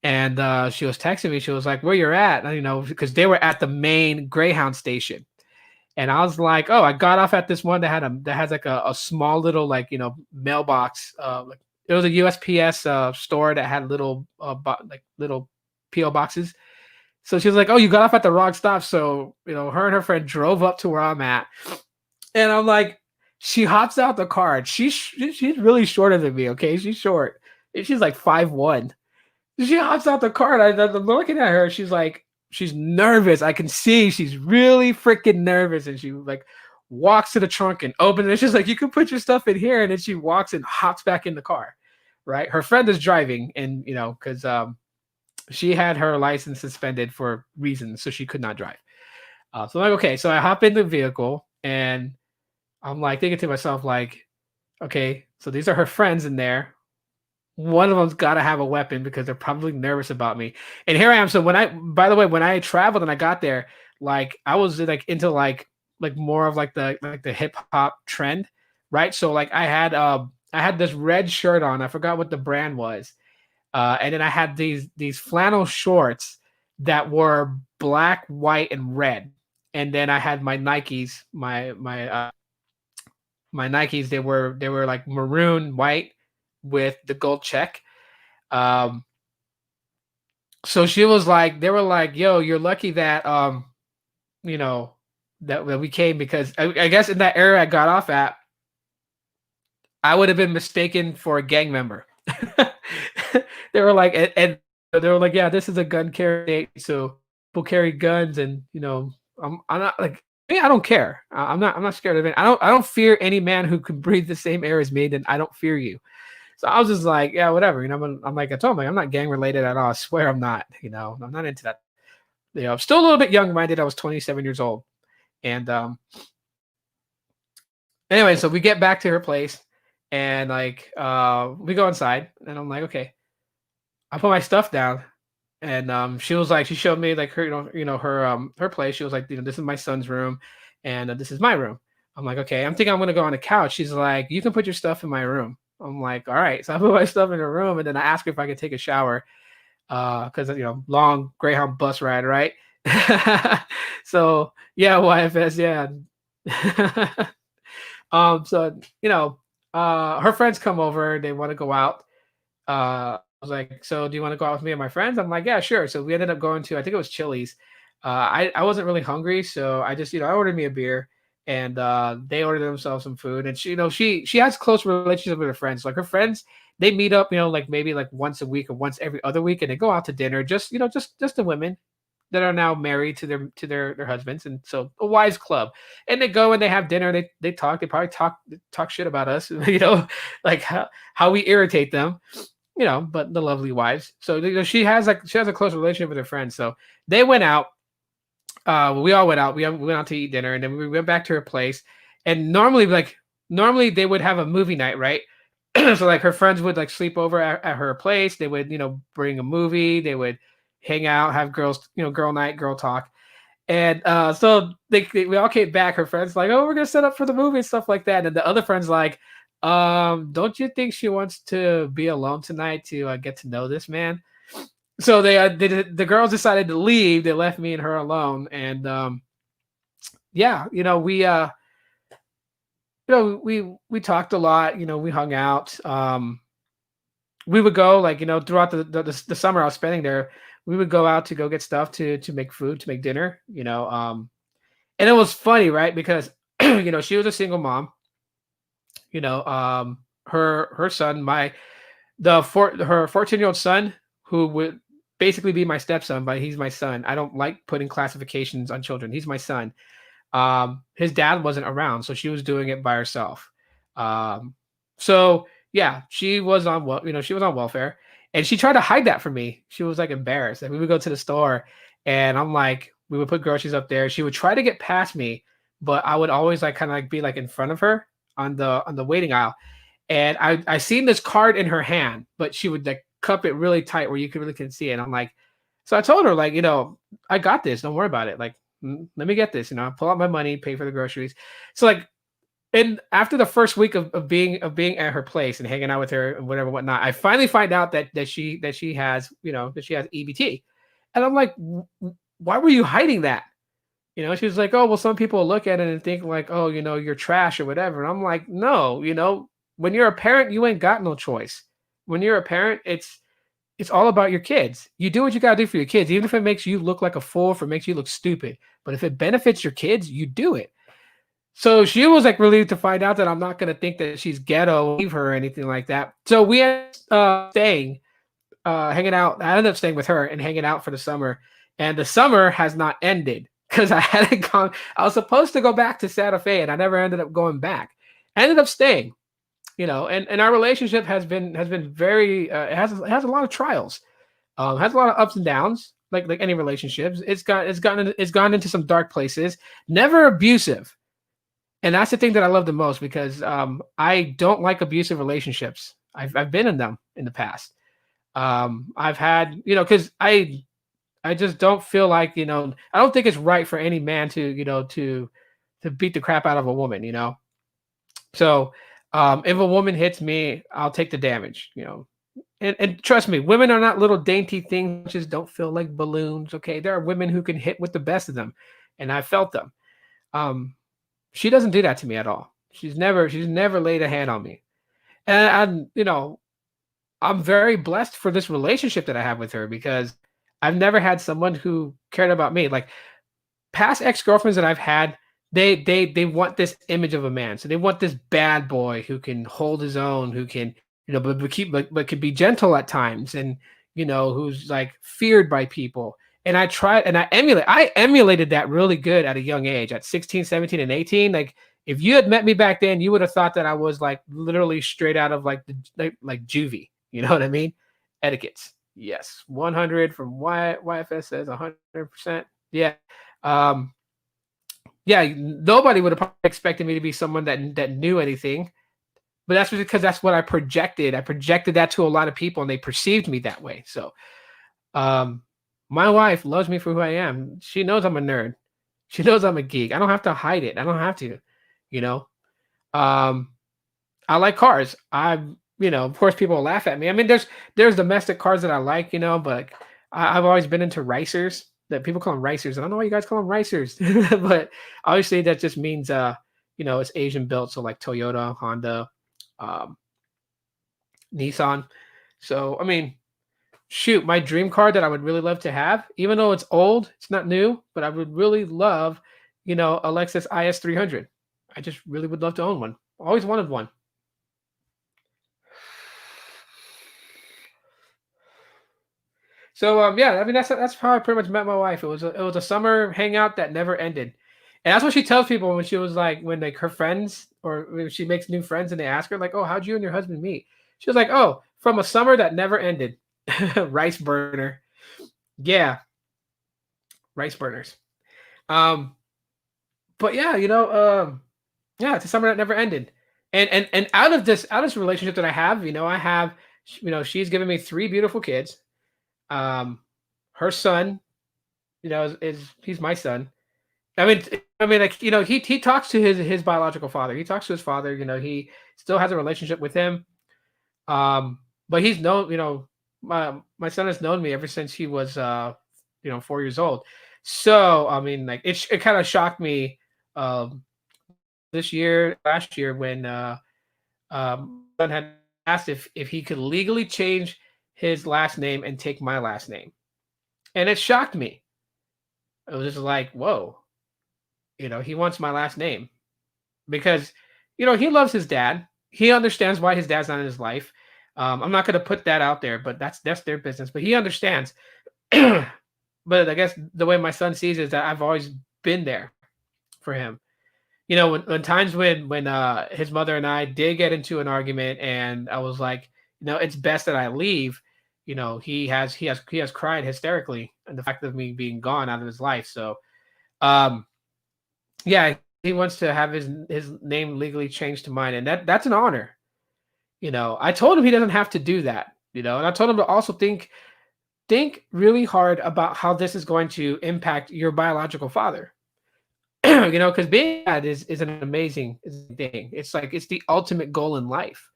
and she was texting me. She was like, where you're at? And, because they were at the main Greyhound station. And I was like, oh, I got off at this one that has like a small little like mailbox. It was a USPS store that had little little PO boxes. So she was like, oh, you got off at the wrong stop. So her and her friend drove up to where I'm at, and I'm like, she hops out the car. She's really shorter than me. Okay, she's short. She's like 5'1". She hops out the car, and I'm looking at her. She's like, she's nervous. I can see she's really freaking nervous. And she like walks to the trunk and opens it. She's like, you can put your stuff in here. And then she walks and hops back in the car. Right. Her friend is driving, and because she had her license suspended for reasons, so she could not drive. So I'm like, okay. So I hop in the vehicle, and I'm like thinking to myself, like, okay, so these are her friends in there. One of them's got to have a weapon because they're probably nervous about me. And here I am. So when I traveled and I got there, like I was like into like more of like the hip hop trend, right? So like I had this red shirt on. I forgot what the brand was. And then I had these flannel shorts that were black, white, and red. and then I had my Nikes, my Nikes. They were like maroon white with the gold check. Um, so she was like, they were like, "Yo, you're lucky that you know, that we came because I guess in that area I got off at, I would have been mistaken for a gang member." They were like, and they were like, "Yeah, this is a gun carry state, so people carry guns, and I'm not like me. I don't care. I'm not scared of it. I don't fear any man who can breathe the same air as me. Then I don't fear you." So I was just like, yeah, whatever. I'm like, I told him, like, I'm not gang related at all. I swear I'm not. I'm not into that. I'm still a little bit young minded. I was 27 years old, and anyway, so we get back to her place, and like we go inside, and I'm like, okay, I put my stuff down, and she was like, she showed me like her, her place. She was like, this is my son's room, and this is my room. I'm like, okay, I'm thinking I'm gonna go on the couch. She's like, you can put your stuff in my room. I'm like, all right. So I put my stuff in her room, and then I asked her if I could take a shower, because long Greyhound bus ride, right? So yeah, YFS, yeah. So her friends come over, they want to go out. I was like, so do you want to go out with me and my friends? I'm like, yeah, sure. So we ended up going to, I think it was Chili's. I wasn't really hungry, so I just, I ordered me a beer, and they ordered themselves some food. And she has close relationships with her friends. Like her friends, they meet up, like maybe like once a week or once every other week, and they go out to dinner. Just the women that are now married to their husbands, and so a wives club. And they go and they have dinner. They talk. They probably talk shit about us, like how we irritate them, but the lovely wives. So she has a close relationship with her friends. So they went out. We all went out. We went out to eat dinner, and then we went back to her place. And normally they would have a movie night, right? So like her friends would like sleep over at her place. They would bring a movie. They would hang out, have girls, girl night, girl talk. And so we all came back. Her friends like, oh, we're gonna set up for the movie and stuff like that. And the other friends like, don't you think she wants to be alone tonight to get to know this man? So the girls decided to leave. They left me and her alone. And yeah, we talked a lot. We hung out. We would go like throughout the summer I was spending there. We would go out to go get stuff to make food, to make dinner. And it was funny, right? Because she was a single mom. Her son, her 14-year-old son, who would basically be my stepson, but he's my son. I don't like putting classifications on children. He's my son. His dad wasn't around, so she was doing it by herself. So yeah, she was on welfare, and she tried to hide that from me. She was like embarrassed. Like we would go to the store, and I'm like, we would put groceries up there. She would try to get past me, but I would always like kind of like be like in front of her on the waiting aisle. And I seen this card in her hand, but she would like cup it really tight where you could really can see it. And I'm like, so I told her like, I got this. Don't worry about it. Like, let me get this. I pull out my money, pay for the groceries. So like, and after the first week of being at her place and hanging out with her and whatever whatnot, I finally find out that she has EBT, and I'm like, why were you hiding that? She was like, oh well, some people look at it and think like, oh, you're trash or whatever. And I'm like, no, when you're a parent, you ain't got no choice. When you're a parent, it's all about your kids. You do what you gotta do for your kids, even if it makes you look like a fool, if it makes you look stupid. But if it benefits your kids, you do it. So she was like relieved to find out that I'm not gonna think that she's ghetto, leave her or anything like that. So we ended up hanging out. I ended up staying with her and hanging out for the summer. And the summer has not ended because I hadn't gone. I was supposed to go back to Santa Fe, and I never ended up going back. I ended up staying. And our relationship has been very it has a lot of trials, has a lot of ups and downs, like any relationships. It's gone into some dark places, never abusive. And that's the thing that I love the most, because I don't like abusive relationships. I've been in them in the past. I've had, because I just don't feel like, I don't think it's right for any man to beat the crap out of a woman, So if a woman hits me, I'll take the damage, And trust me, women are not little dainty things, just don't feel like balloons. Okay, there are women who can hit with the best of them, and I felt them. She doesn't do that to me at all. She's never laid a hand on me. And I'm very blessed for this relationship that I have with her because I've never had someone who cared about me. Like past ex-girlfriends that I've had, they want this image of a man. So they want this bad boy who can hold his own, who can, but can be gentle at times, and who's like feared by people. And I tried and I emulated that really good at a young age, at 16, 17, and 18. Like if you had met me back then, you would have thought that I was like literally straight out of like like juvie. You know what I mean? Etiquettes. Yes. 100 from YFS says 100%. Yeah. Um, yeah, nobody would have probably expected me to be someone that knew anything. But that's because that's what I projected. I projected that to a lot of people and they perceived me that way. So my wife loves me for who I am. She knows I'm a nerd. She knows I'm a geek. I don't have to hide it. I don't have to, you know. I like cars. Of course people will laugh at me. I mean, there's domestic cars that I like, but I've always been into racers. That people call them racers. I don't know why you guys call them racers, but obviously that just means it's Asian built, so like Toyota, Honda, um, Nissan. So I mean, shoot, my dream car that I would really love to have, even though it's old, it's not new, but I would really love, a Lexus IS 300. I just really would love to own one. Always wanted one. So yeah, I mean that's how I pretty much met my wife. It was a summer hangout that never ended, and that's what she tells people when she was when like her friends or when she makes new friends and they ask her like, oh, how'd you and your husband meet? She was like, oh, from a summer that never ended. Rice burner, yeah, rice burners. Um, but yeah, yeah, it's a summer that never ended, and out of this relationship that I have, I have, she's given me three beautiful kids. Um, her son, is he's my son. I mean, like he talks to his biological father. He talks to his father. He still has a relationship with him. But he's known. My son has known me ever since he was 4 years old. So I mean, like it kind of shocked me last year when son had asked if he could legally change his last name and take my last name, and it shocked me. It was just like, whoa, he wants my last name because, he loves his dad. He understands why his dad's not in his life. I'm not going to put that out there, but that's their business. But he understands. But I guess the way my son sees it is that I've always been there for him. When times when his mother and I did get into an argument, and I was like, it's best that I leave. He has cried hysterically and the fact of me being gone out of his life. So, yeah, he wants to have his name legally changed to mine, and that's an honor. I told him he doesn't have to do that. And I told him to also think really hard about how this is going to impact your biological father. Because being dad is an amazing thing. It's like it's the ultimate goal in life.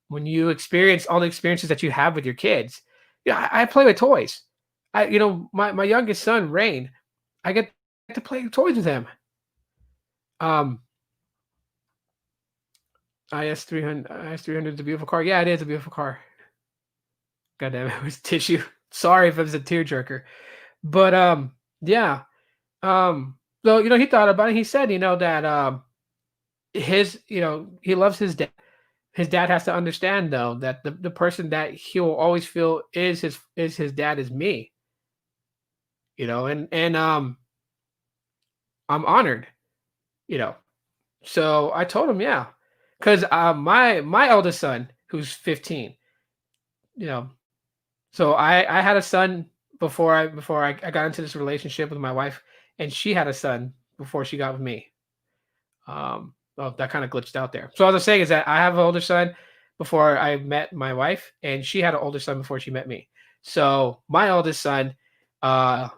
When you experience all the experiences that you have with your kids, I play with toys. My youngest son, Rain, I get to play toys with him. IS 300 is a beautiful car. Yeah, it is a beautiful car. God damn it, it was tissue. Sorry if it was a tearjerker. But yeah. So he thought about it. He said, that he loves his dad. His dad has to understand though that the person that he will always feel is his dad is me. And I'm honored, you know. So I told him, yeah, because my eldest son, who's 15, you know, so I had a son before I got into this relationship with my wife, and she had a son before she got with me. Well, that kind of glitched out there. So what I was saying is that I have an older son before I met my wife, and she had an older son before she met me. So my oldest son, my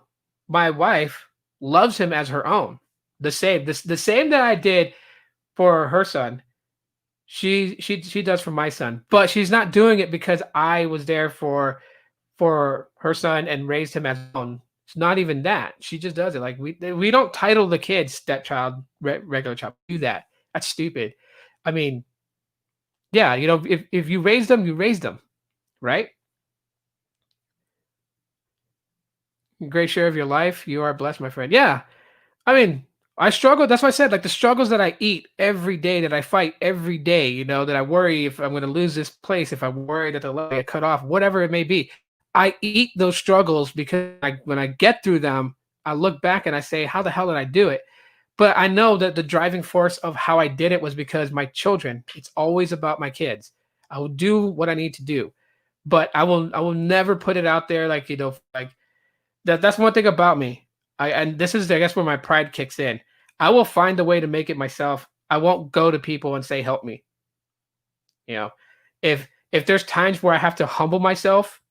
wife loves him as her own. The same that I did for her son, she does for my son. But she's not doing it because I was there for her son and raised him as own. It's not even that. She just does it. Like we don't title the kids stepchild, regular child. Do that. That's stupid. I mean, yeah, you know, if you raise them, you raise them, right? Great share of your life. You are blessed, my friend. Yeah. I mean, I struggle. That's why I said, like, the struggles that I eat every day, that I fight every day, you know, that I worry if I'm going to lose this place, if I worry that the leg get cut off, whatever it may be. I eat those struggles because when I get through them, I look back and I say, how the hell did I do it? But I know that the driving force of how I did it was because my children. It's always about my kids. I will do what I need to do, but I will never put it out there like, you know, like that's one thing about me. And this is, I guess, where my pride kicks in. I will find a way to make it myself. I won't go to people and say, help me. You know, if there's times where I have to humble myself,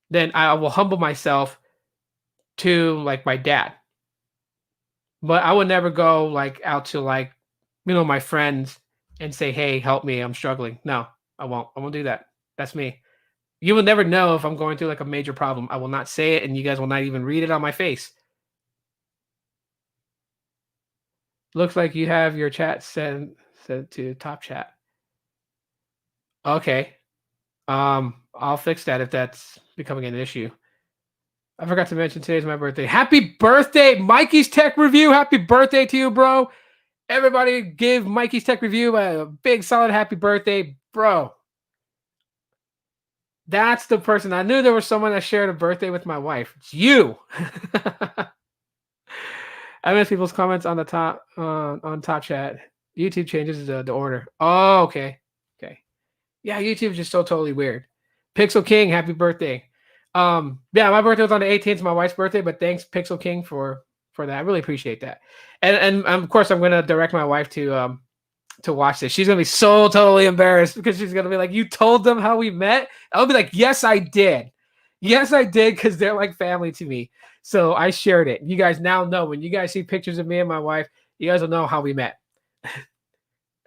then I will humble myself to like my dad. But I would never go like out to like, you know, my friends and say, hey, help me, I'm struggling. No, I won't. I won't do that. That's me. You will never know if I'm going through like a major problem. I will not say it, and you guys will not even read it on my face. Looks like you have your chat set to top chat. Okay. I'll fix that if that's becoming an issue. I forgot to mention today's my birthday. Happy birthday, Mikey's Tech Review. Happy birthday to you, bro. Everybody give Mikey's Tech Review a big solid happy birthday, bro. That's the person. I knew there was someone that shared a birthday with my wife. It's you. I miss people's comments on the top on top chat. YouTube changes the order. Oh, okay. Okay. Yeah, YouTube's just so totally weird. Pixel King, happy birthday. Yeah, my birthday was on the 18th, my wife's birthday, but thanks Pixel King for that. I really appreciate that. And of course I'm gonna direct my wife to watch this. She's gonna be so totally embarrassed because she's gonna be like, you told them how we met? I'll be like, yes, I did. Yes, I did, because they're like family to me. So I shared it. You guys now know. When you guys see pictures of me and my wife, you guys will know how we met.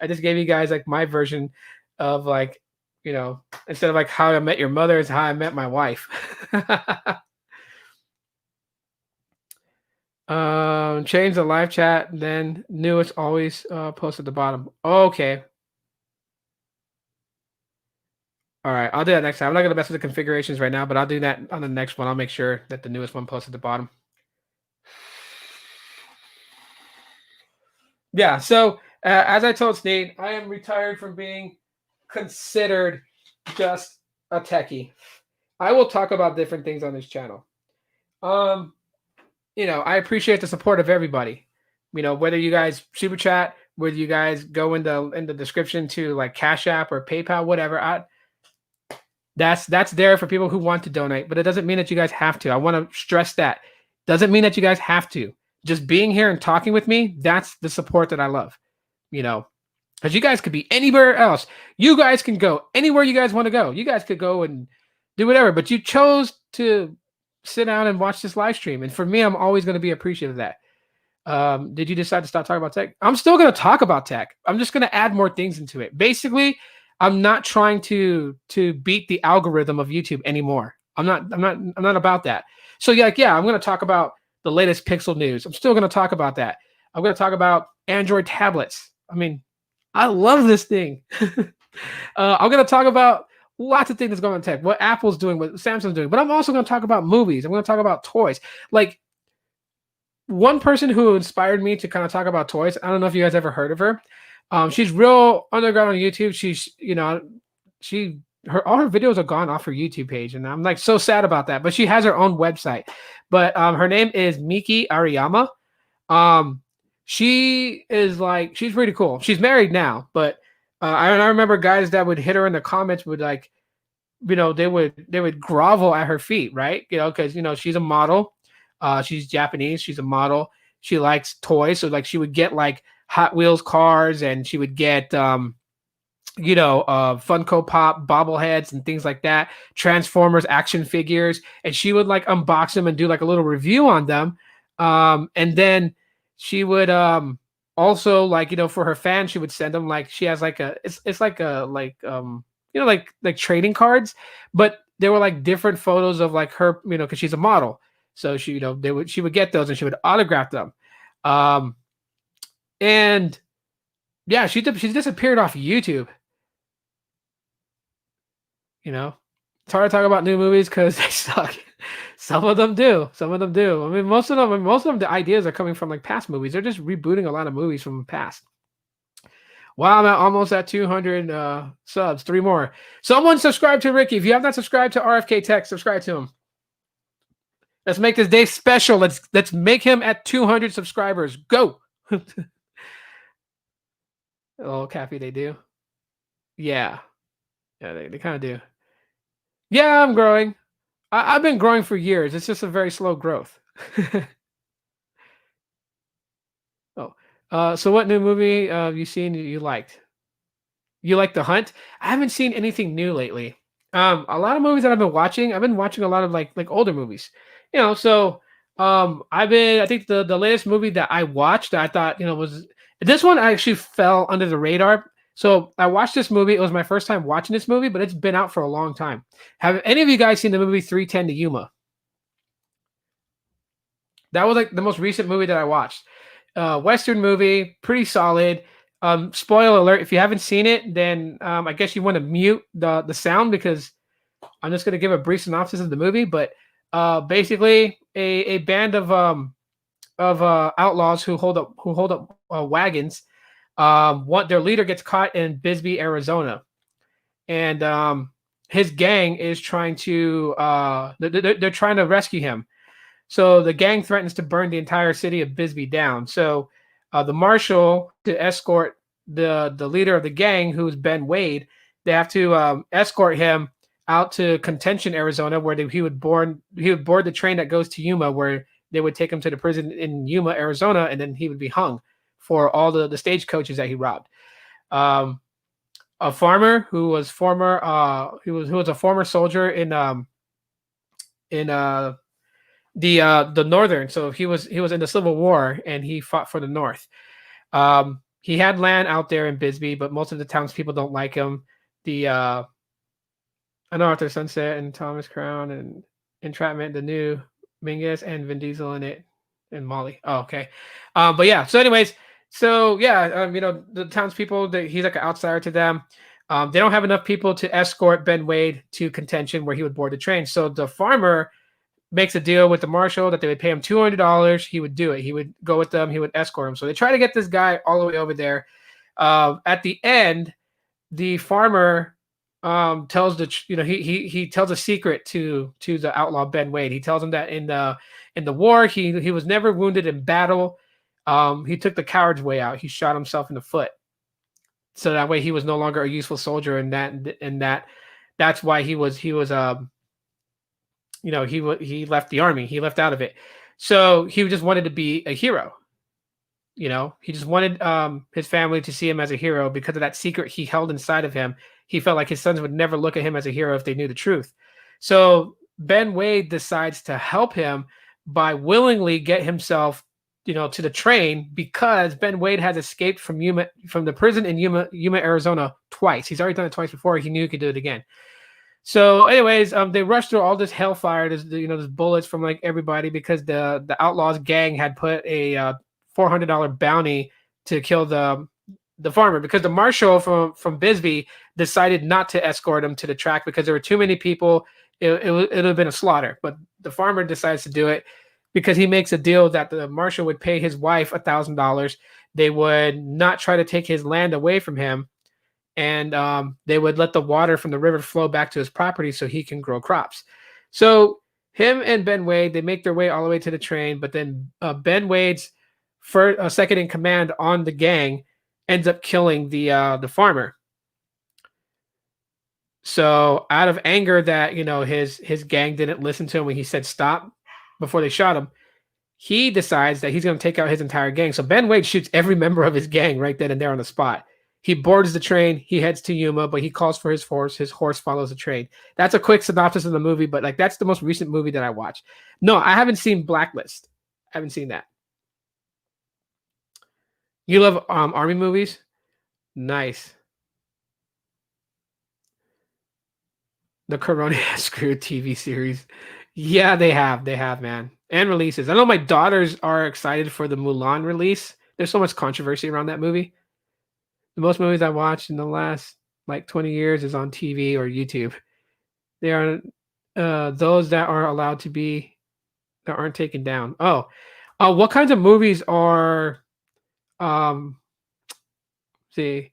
I just gave you guys like my version of like, you know, instead of like how I met your mother, is how I met my wife. Change the live chat, then newest always post at the bottom. Okay. All right, I'll do that next time. I'm not gonna mess with the configurations right now, but I'll do that on the next one. I'll make sure that the newest one posts at the bottom. Yeah, so as I told Sneed, I am retired from being considered just a techie. I will talk about different things on this channel. You know, I appreciate the support of everybody. You know, whether you guys super chat, whether you guys go in the description to like Cash App or PayPal, whatever. That's there for people who want to donate, but it doesn't mean that you guys have to. I want to stress that. Doesn't mean that you guys have to. Just being here and talking with me, that's the support that I love. You know, because you guys could be anywhere else. You guys can go anywhere you guys want to go. You guys could go and do whatever, but you chose to sit down and watch this live stream. And for me, I'm always going to be appreciative of that. Did you decide to stop talking about tech? I'm still going to talk about tech. I'm just going to add more things into it. Basically, I'm not trying to beat the algorithm of YouTube anymore. I'm not about that. So yeah, I'm going to talk about the latest Pixel news. I'm still going to talk about that. I'm going to talk about Android tablets. I mean, I love this thing. I'm going to talk about lots of things that's going on in tech, what Apple's doing, what Samsung's doing, but I'm also going to talk about movies. I'm going to talk about toys. Like, one person who inspired me to kind of talk about toys, I don't know if you guys ever heard of her. She's real underground on YouTube. She's, you know, all her videos are gone off her YouTube page, and I'm like so sad about that. But she has her own website. But her name is Miki Ariyama. She is like, she's pretty cool. She's married now, but I remember guys that would hit her in the comments would like, you know, they would grovel at her feet, right? You know, because you know she's a model. She's Japanese. She's a model. She likes toys, so like she would get like Hot Wheels cars, and she would get you know, Funko Pop bobbleheads and things like that, Transformers action figures, and she would like unbox them and do like a little review on them. And then she would also, like, you know, for her fans, she would send them like, she has like it's like a you know, like trading cards, but there were like different photos of like her, you know, because she's a model. So she, she would get those and she would autograph them. And yeah, she disappeared off YouTube. It's hard to talk about new movies because they suck. Some of them do. Some of them do. I mean, most of them, the ideas are coming from like past movies. They're just rebooting a lot of movies from the past. Wow, I'm almost at 200 subs. 3 more. Someone subscribe to Ricky. If you have not subscribed to RFK Tech, subscribe to him. Let's make this day special. Let's make him at 200 subscribers. Go. Oh, Cappy, they do. Yeah. Yeah, they kind of do. Yeah, I'm growing. I've been growing for years. It's just a very slow growth. So what new movie you seen you liked? You like The Hunt? I haven't seen anything new lately. A lot of movies that I've been watching a lot of like older movies. So I think the latest movie that I watched that I thought, was this one actually fell under the radar. So I watched this movie. It was my first time watching this movie, but it's been out for a long time. Have any of you guys seen the movie 310 to Yuma? That was like the most recent movie that I watched. Western movie, pretty solid. Spoiler alert: if you haven't seen it, then I guess you want to mute the sound because I'm just going to give a brief synopsis of the movie. But basically, a band of outlaws who hold up wagons. Their leader gets caught in Bisbee, Arizona, and his gang is trying to they're trying to rescue him. So the gang threatens to burn the entire city of Bisbee down. So the marshal to escort the leader of the gang, who's Ben Wade, they have to escort him out to Contention, Arizona, where he would board the train that goes to Yuma, where they would take him to the prison in Yuma, Arizona, and then he would be hung for all the stagecoaches that he robbed. A farmer who was a former soldier in the northern. So he was in the Civil War and he fought for the North. He had land out there in Bisbee, but most of the townspeople don't like him. I know Arthur Sunset and Thomas Crown and Entrapment, the new Mingus and Vin Diesel in it and Molly. Oh, okay. But yeah. So, anyways, the townspeople, he's like an outsider to them. They don't have enough people to escort Ben Wade to Contention, where he would board the train. So the farmer makes a deal with the marshal that they would pay him $200. He would do it. He would go with them. He would escort him. So they try to get this guy all the way over there. At the end, the farmer tells he tells a secret to the outlaw Ben Wade. He tells him that in the war he was never wounded in battle. He took the coward's way out. He shot himself in the foot, so that way he was no longer a useful soldier. And that's why he left the army. He left out of it. So he just wanted to be a hero. He just wanted his family to see him as a hero because of that secret he held inside of him. He felt like his sons would never look at him as a hero if they knew the truth. So Ben Wade decides to help him by willingly get himself, to the train, because Ben Wade has escaped from the prison in Yuma, Arizona twice. He's already done it twice before. He knew he could do it again. So, anyways, they rushed through all this hellfire, there's bullets from like everybody, because the outlaws gang had put a $400 bounty to kill the farmer, because the marshal from Bisbee decided not to escort him to the track because there were too many people. It would have been a slaughter, but the farmer decides to do it because he makes a deal that the marshal would pay his wife $1,000. They would not try to take his land away from him. And they would let the water from the river flow back to his property so he can grow crops. So him and Ben Wade, they make their way all the way to the train, but then Ben Wade's second in command on the gang ends up killing the farmer. So out of anger that his gang didn't listen to him when he said stop before they shot him, he decides that he's going to take out his entire gang. So Ben Wade shoots every member of his gang right then and there on the spot. He boards the train. He heads to Yuma, but he calls for his horse. His horse follows the train. That's a quick synopsis of the movie, but like that's the most recent movie that I watched. No, I haven't seen Blacklist. I haven't seen that. You love army movies? Nice. The Corona has screwed TV series. Yeah, they have. They have, man. and releases. I know my daughters are excited for the Mulan release. There's so much controversy around that movie. The most movies I watched in the last like 20 years is on TV or YouTube. They are those that are allowed to be that aren't taken down. Oh, what kinds of movies are um see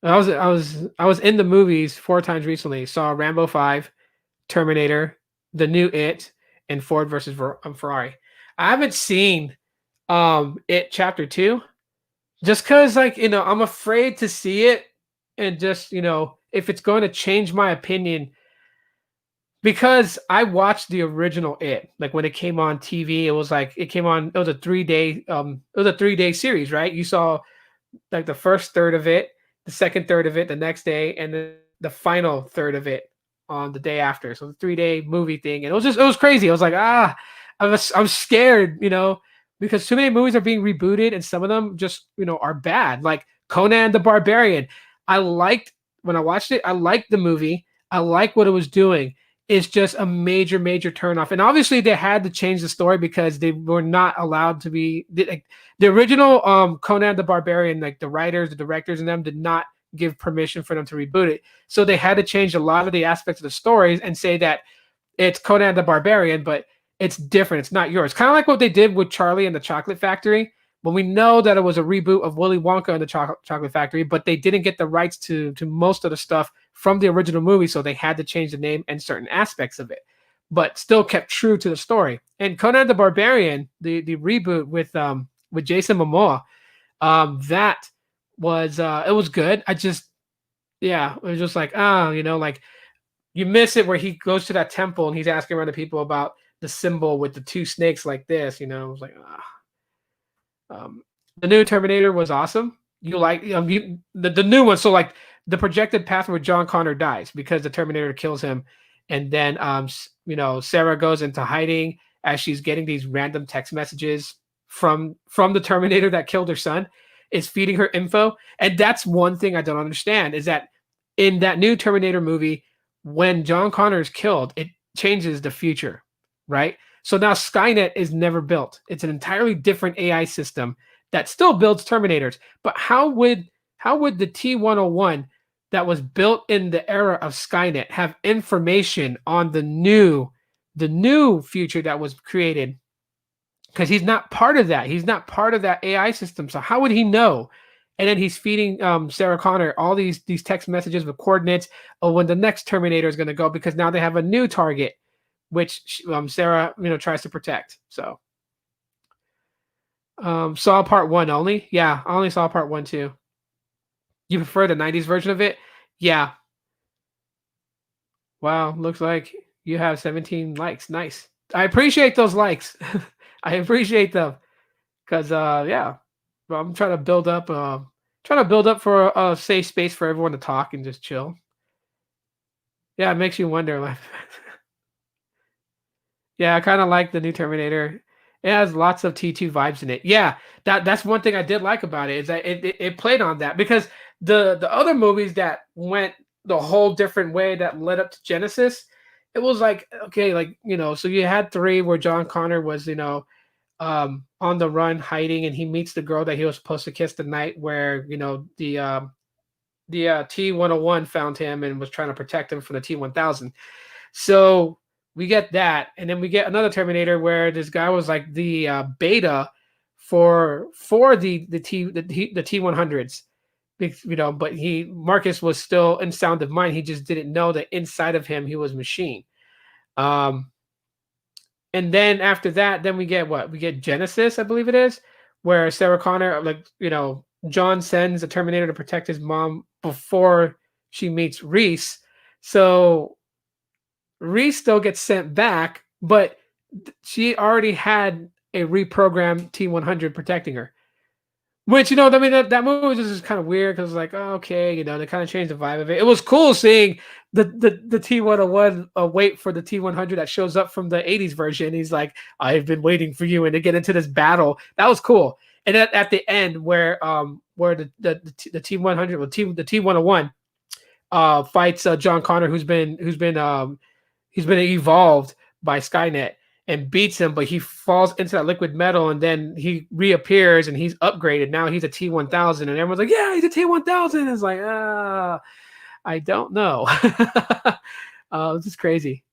I was in the movies 4 times recently. Saw Rambo 5, Terminator, the new It, and Ford versus Ferrari. I haven't seen It Chapter 2 just cuz like, I'm afraid to see it and just, if it's going to change my opinion because I watched the original It. Like when it came on TV, it was like it came on it was a 3-day series, right? You saw like the first third of it, the second third of it the next day, and then the final third of it on the day after. So the 3-day movie thing, and it was crazy. I was like, I was scared, because too many movies are being rebooted, and some of them just are bad. Like Conan the Barbarian, I liked when I watched it. I liked the movie. I liked what it was doing. It's just a major, major turnoff. And obviously, they had to change the story because they were not allowed to be. The original Conan the Barbarian, like the writers, the directors, and them did not give permission for them to reboot it. So they had to change a lot of the aspects of the stories and say that it's Conan the Barbarian, but it's different. It's not yours. Kind of like what they did with Charlie and the Chocolate Factory. When we know that it was a reboot of Willy Wonka and the Chocolate Factory, but they didn't get the rights to most of the stuff from the original movie, so they had to change the name and certain aspects of it, but still kept true to the story. And Conan the Barbarian, the reboot with Jason Momoa, that was it was good. It was just like like you miss it where he goes to that temple and he's asking around the people about the symbol with the two snakes like this. It was like the new Terminator was awesome. You like the new one. So like the projected path where John Connor dies because the Terminator kills him, and then Sarah goes into hiding as she's getting these random text messages from the Terminator that killed her son, is feeding her info. And that's one thing I don't understand is that in that new Terminator movie, when John Connor is killed, it changes the future, right? So now Skynet is never built. It's an entirely different AI system that still builds Terminators. But how would the T-101 that was built in the era of Skynet have information on the new future that was created? Because he's not part of that. He's not part of that AI system. So how would he know? And then he's feeding Sarah Connor all these text messages with coordinates of when the next Terminator is going to go, because now they have a new target, which Sarah tries to protect. So saw part 1 only. Yeah, I only saw part 1 too. You prefer the 90s version of it? Yeah. Wow, looks like you have 17 likes. Nice. I appreciate those likes. I appreciate them because I'm trying to build up for a safe space for everyone to talk and just chill. Yeah, it makes you wonder. Like, yeah, I kind of like the new Terminator. It has lots of T2 vibes in it. Yeah, that's one thing I did like about it, is that it played on that, because the other movies that went the whole different way that led up to Genesis, it was like, okay, like, so you had 3 where John Connor was, on the run hiding, and he meets the girl that he was supposed to kiss the night where, the T-101 found him and was trying to protect him from the T-1000. So we get that, and then we get another Terminator where this guy was like the beta for the T-100s, but Marcus was still in sound of mind. He just didn't know that inside of him he was machine. And then after that, then we get what? We get Genesis, I believe it is, where Sarah Connor, John sends a Terminator to protect his mom before she meets Reese. So Reese still gets sent back, but she already had a reprogrammed T-100 protecting her. Which, that movie was just kind of weird because, like, oh, okay, they kind of changed the vibe of it. It was cool seeing the T-101 wait for the T-100 that shows up from the 80s version. He's like, I've been waiting for you, and they get into this battle. That was cool. And at the end, where the T-100, the T-101 fights John Connor, who's been evolved by Skynet, and beats him, but he falls into that liquid metal, and then he reappears and he's upgraded. Now he's a T1000, and everyone's like, "Yeah, he's a T1000." It's like, I don't know. This is crazy.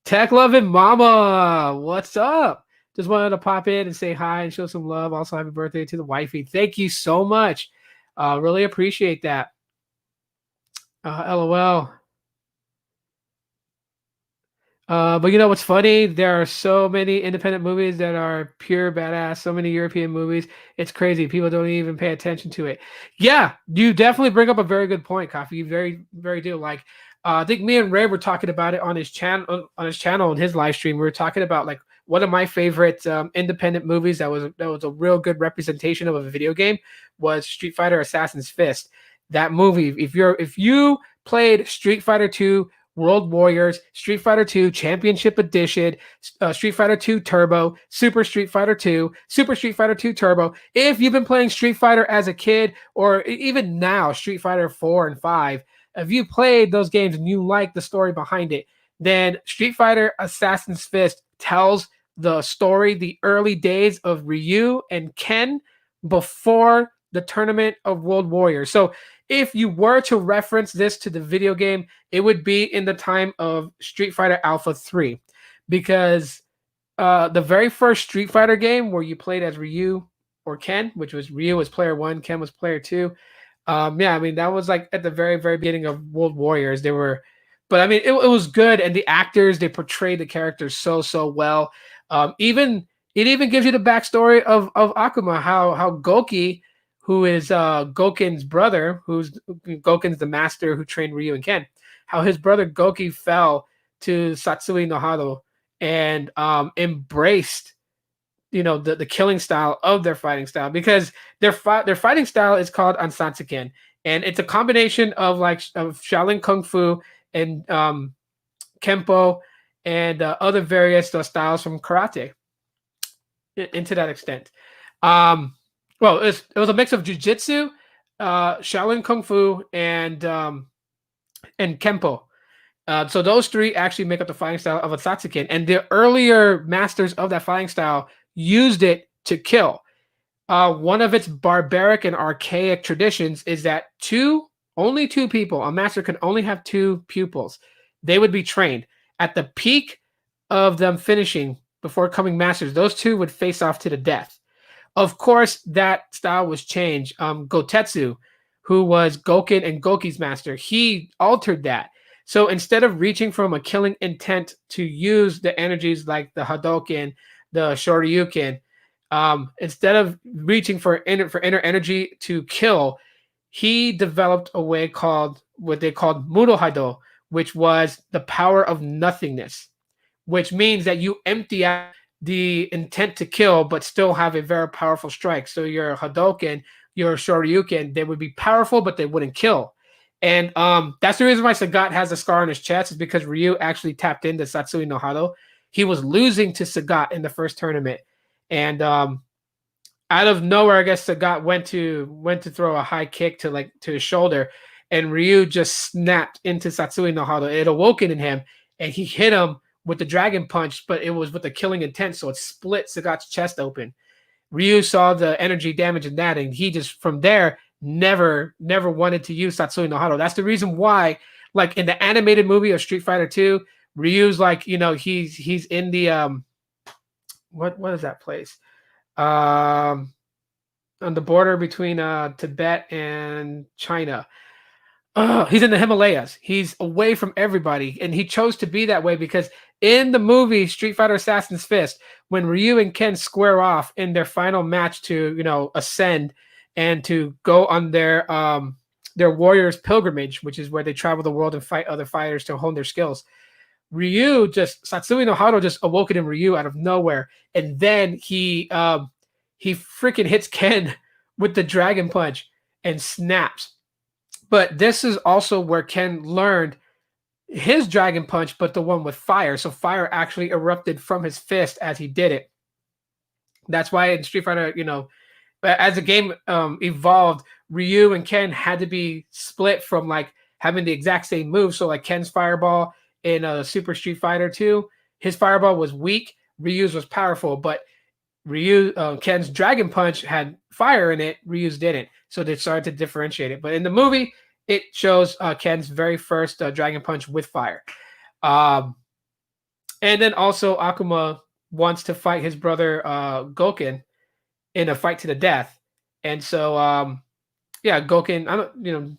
Tech loving mama, what's up? Just wanted to pop in and say hi and show some love. Also, happy birthday to the wifey. Thank you so much. Really appreciate that. LOL. But you know what's funny? There are so many independent movies that are pure badass. So many European movies. It's crazy. People don't even pay attention to it. Yeah, you definitely bring up a very good point, Coffee. You very, very do. Like, I think me and Ray were talking about it on his channel, on his live stream. We were talking about like one of my favorite independent movies that was a real good representation of a video game was Street Fighter Assassin's Fist. That movie, if you played Street Fighter 2 World Warriors, Street Fighter 2 Championship Edition, Street Fighter 2 Turbo, Super Street Fighter 2, Super Street Fighter 2 Turbo. If you've been playing Street Fighter as a kid, or even now, Street Fighter 4 and 5, if you played those games and you like the story behind it, then Street Fighter Assassin's Fist tells the story, the early days of Ryu and Ken before the tournament of World Warriors. So if you were to reference this to the video game, it would be in the time of Street Fighter Alpha 3, because the very first Street Fighter game where you played as Ryu or Ken, which was Ryu was player 1, Ken was player 2. Yeah, I mean, that was like at the very, very beginning of World Warriors. But I mean, it was good, and the actors, they portrayed the characters so well. It even gives you the backstory of Akuma, how Goki, who is Goken's brother, Goken's the master who trained Ryu and Ken, how his brother Goki fell to Satsui no Hado and embraced, the killing style of their fighting style, because their fighting style is called Ansatsuken, and it's a combination of Shaolin Kung Fu and Kempo and other various styles from karate. Into that extent, well, it was a mix of jujitsu, Shaolin Kung Fu, and Kempo. So those three actually make up the fighting style of Ansatsuken, and the earlier masters of that fighting style used it to kill. One of its barbaric and archaic traditions is that only two people, a master can only have two pupils. They would be trained. At the peak of them finishing before becoming masters, those two would face off to the death. Of course, that style was changed. Gotetsu, who was Goken and Goki's master, he altered that. So instead of reaching from a killing intent to use the energies like the Hadoken, the Shoryuken, instead of reaching for inner energy to kill, he developed a way called what they called Murohado, which was the power of nothingness, which means that you empty out the intent to kill, but still have a very powerful strike. So your Hadoken, your Shoryuken, they would be powerful, but they wouldn't kill. And that's the reason why Sagat has a scar on his chest, is because Ryu actually tapped into Satsui no Hado. He was losing to Sagat in the first tournament. And out of nowhere, I guess Sagat went to throw a high kick to his shoulder, and Ryu just snapped into Satsui no Hado. It awoken in him, and he hit him with the dragon punch, but it was with the killing intent, so it split Sagat's chest open. Ryu saw the energy damage in that, and he just from there never wanted to use Satsui no Hado. That's the reason why, like in the animated movie of Street Fighter 2, Ryu's like, he's in the what is that place? On the border between Tibet and China. He's in the Himalayas. He's away from everybody, and he chose to be that way because in the movie Street Fighter Assassin's Fist, when Ryu and Ken square off in their final match to ascend and to go on their warrior's pilgrimage, which is where they travel the world and fight other fighters to hone their skills, Satsui no Hado just awoken in Ryu out of nowhere, and then he freaking hits Ken with the dragon punch and snaps. But this is also where Ken learned his dragon punch, but the one with fire. So fire actually erupted from his fist as he did it. That's why in Street Fighter, as the game evolved, Ryu and Ken had to be split from like having the exact same move. So like Ken's fireball in Super Street Fighter 2, his fireball was weak. Ryu's was powerful, but Ken's Dragon Punch had fire in it. Ryu's didn't, so they started to differentiate it. But in the movie, it shows Ken's very first Dragon Punch with fire. And then also Akuma wants to fight his brother Goken in a fight to the death, and so Goken. I don't,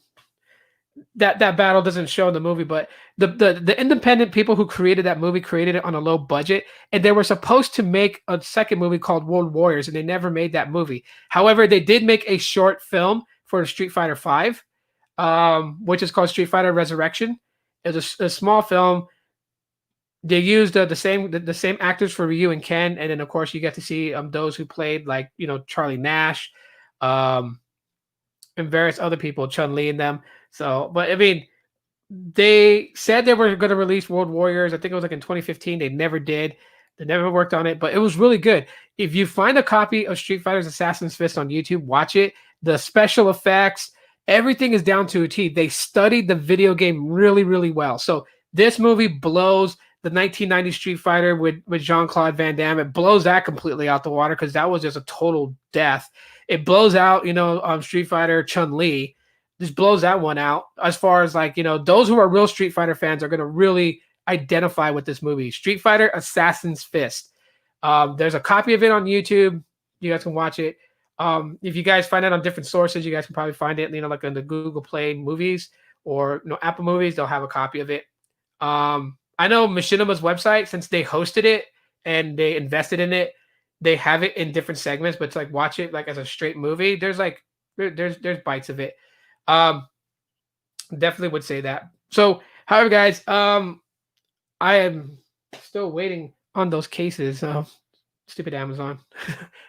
that battle doesn't show in the movie, but the independent people who created that movie created it on a low budget, and they were supposed to make a second movie called World Warriors, and they never made that movie. However, they did make a short film for Street Fighter V, which is called Street Fighter Resurrection. It was a small film. They used the same actors for Ryu and Ken, and then of course you get to see those who played, like Charlie Nash, and various other people, Chun-Li and them. So, but I mean, they said they were going to release World Warriors. I think it was like in 2015. They never did. They never worked on it, but it was really good. If you find a copy of Street Fighter's Assassin's Fist on YouTube, watch it. The special effects, everything is down to a T. They studied the video game really, really well. So this movie blows the 1990 Street Fighter with Jean-Claude Van Damme. It blows that completely out the water because that was just a total death. It blows out, Street Fighter Chun-Li. Just blows that one out. As far as those who are real Street Fighter fans are going to really identify with this movie. Street Fighter Assassin's Fist. There's a copy of it on YouTube. You guys can watch it. If you guys find it on different sources, you guys can probably find it, like in the Google Play movies or Apple movies, they'll have a copy of it. I know Machinima's website, since they hosted it and they invested in it, they have it in different segments, but to watch it as a straight movie, there's there's bites of it. Definitely would say that. So, however, guys, I am still waiting on those cases. Stupid Amazon.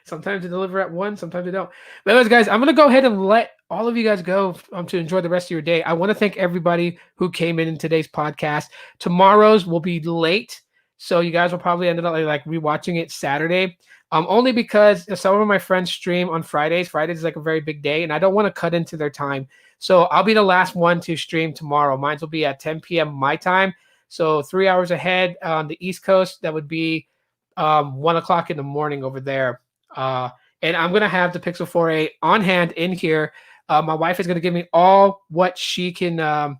Sometimes they deliver at 1, sometimes they don't. But anyways, guys, I'm going to go ahead and let all of you guys go to enjoy the rest of your day. I want to thank everybody who came in today's podcast. Tomorrow's will be late, so you guys will probably end up rewatching it Saturday. Only because some of my friends stream on Fridays. Fridays is a very big day, and I don't want to cut into their time. So I'll be the last one to stream tomorrow. Mine will be at 10 p.m. my time. So 3 hours ahead on the East Coast. That would be 1 o'clock in the morning over there. And I'm going to have the Pixel 4a on hand in here. My wife is going to give me all what she can,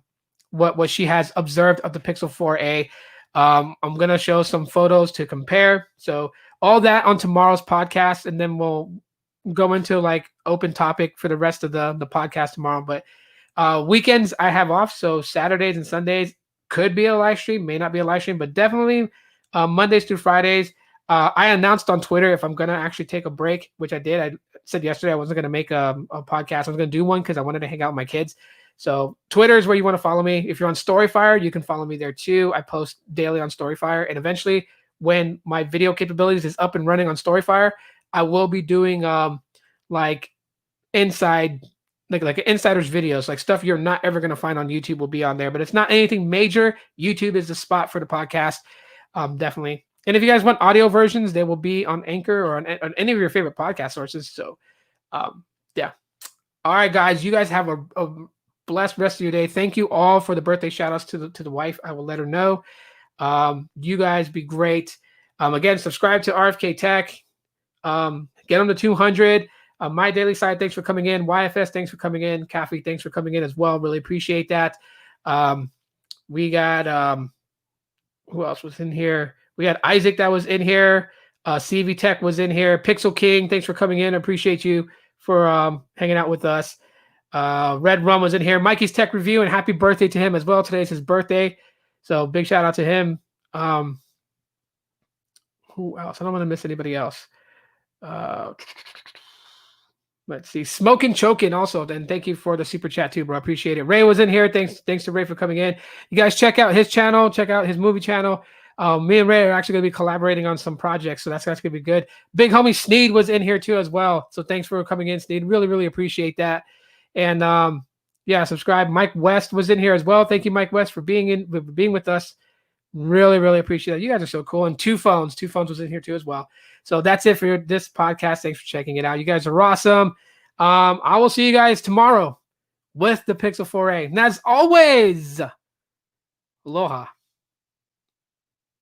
what she has observed of the Pixel 4a. I'm going to show some photos to compare. So all that on tomorrow's podcast, and then we'll go into open topic for the rest of the podcast tomorrow. But weekends I have off, so Saturdays and Sundays could be a live stream, may not be a live stream, but definitely Mondays through Fridays. I announced on Twitter if I'm going to actually take a break, which I did. I said yesterday I wasn't going to make a podcast. I was going to do one because I wanted to hang out with my kids. So Twitter is where you want to follow me. If you're on Storyfire, you can follow me there too. I post daily on Storyfire, and eventually when my video capabilities is up and running on Storyfire, I will be doing inside insider's videos, stuff you're not ever going to find on YouTube will be on there, but it's not anything major. YouTube is the spot for the podcast. Definitely. And if you guys want audio versions, they will be on Anchor or on any of your favorite podcast sources. So yeah. All right, guys, you guys have a blessed rest of your day. Thank you all for the birthday shout outs to the wife. I will let her know. You guys be great. Again, subscribe to RFK Tech. Get on the 200. My Daily Side, thanks for coming in. YFS, thanks for coming in. Kathy, thanks for coming in as well. Really appreciate that. We got who else was in here? We had Isaac that was in here. CV Tech was in here. Pixel King, thanks for coming in. I appreciate you for hanging out with us. Red Rum was in here. Mikey's Tech Review, and happy birthday to him as well. Today's his birthday. So big shout out to him. Who else? I don't want to miss anybody else. Let's see. Smoking Choking also. And thank you for the super chat too, bro. I appreciate it. Ray was in here. Thanks to Ray for coming in. You guys check out his channel. Check out his movie channel. Me and Ray are actually going to be collaborating on some projects, so that's going to be good. Big homie Sneed was in here too as well. So thanks for coming in, Sneed. Really, really appreciate that. And yeah, subscribe. Mike West was in here as well. Thank you, Mike West, for being with us. Really, really appreciate that. You guys are so cool. And Two Phones was in here too as well. So that's it for this podcast. Thanks for checking it out. You guys are awesome. I will see you guys tomorrow with the Pixel 4a. And as always, aloha.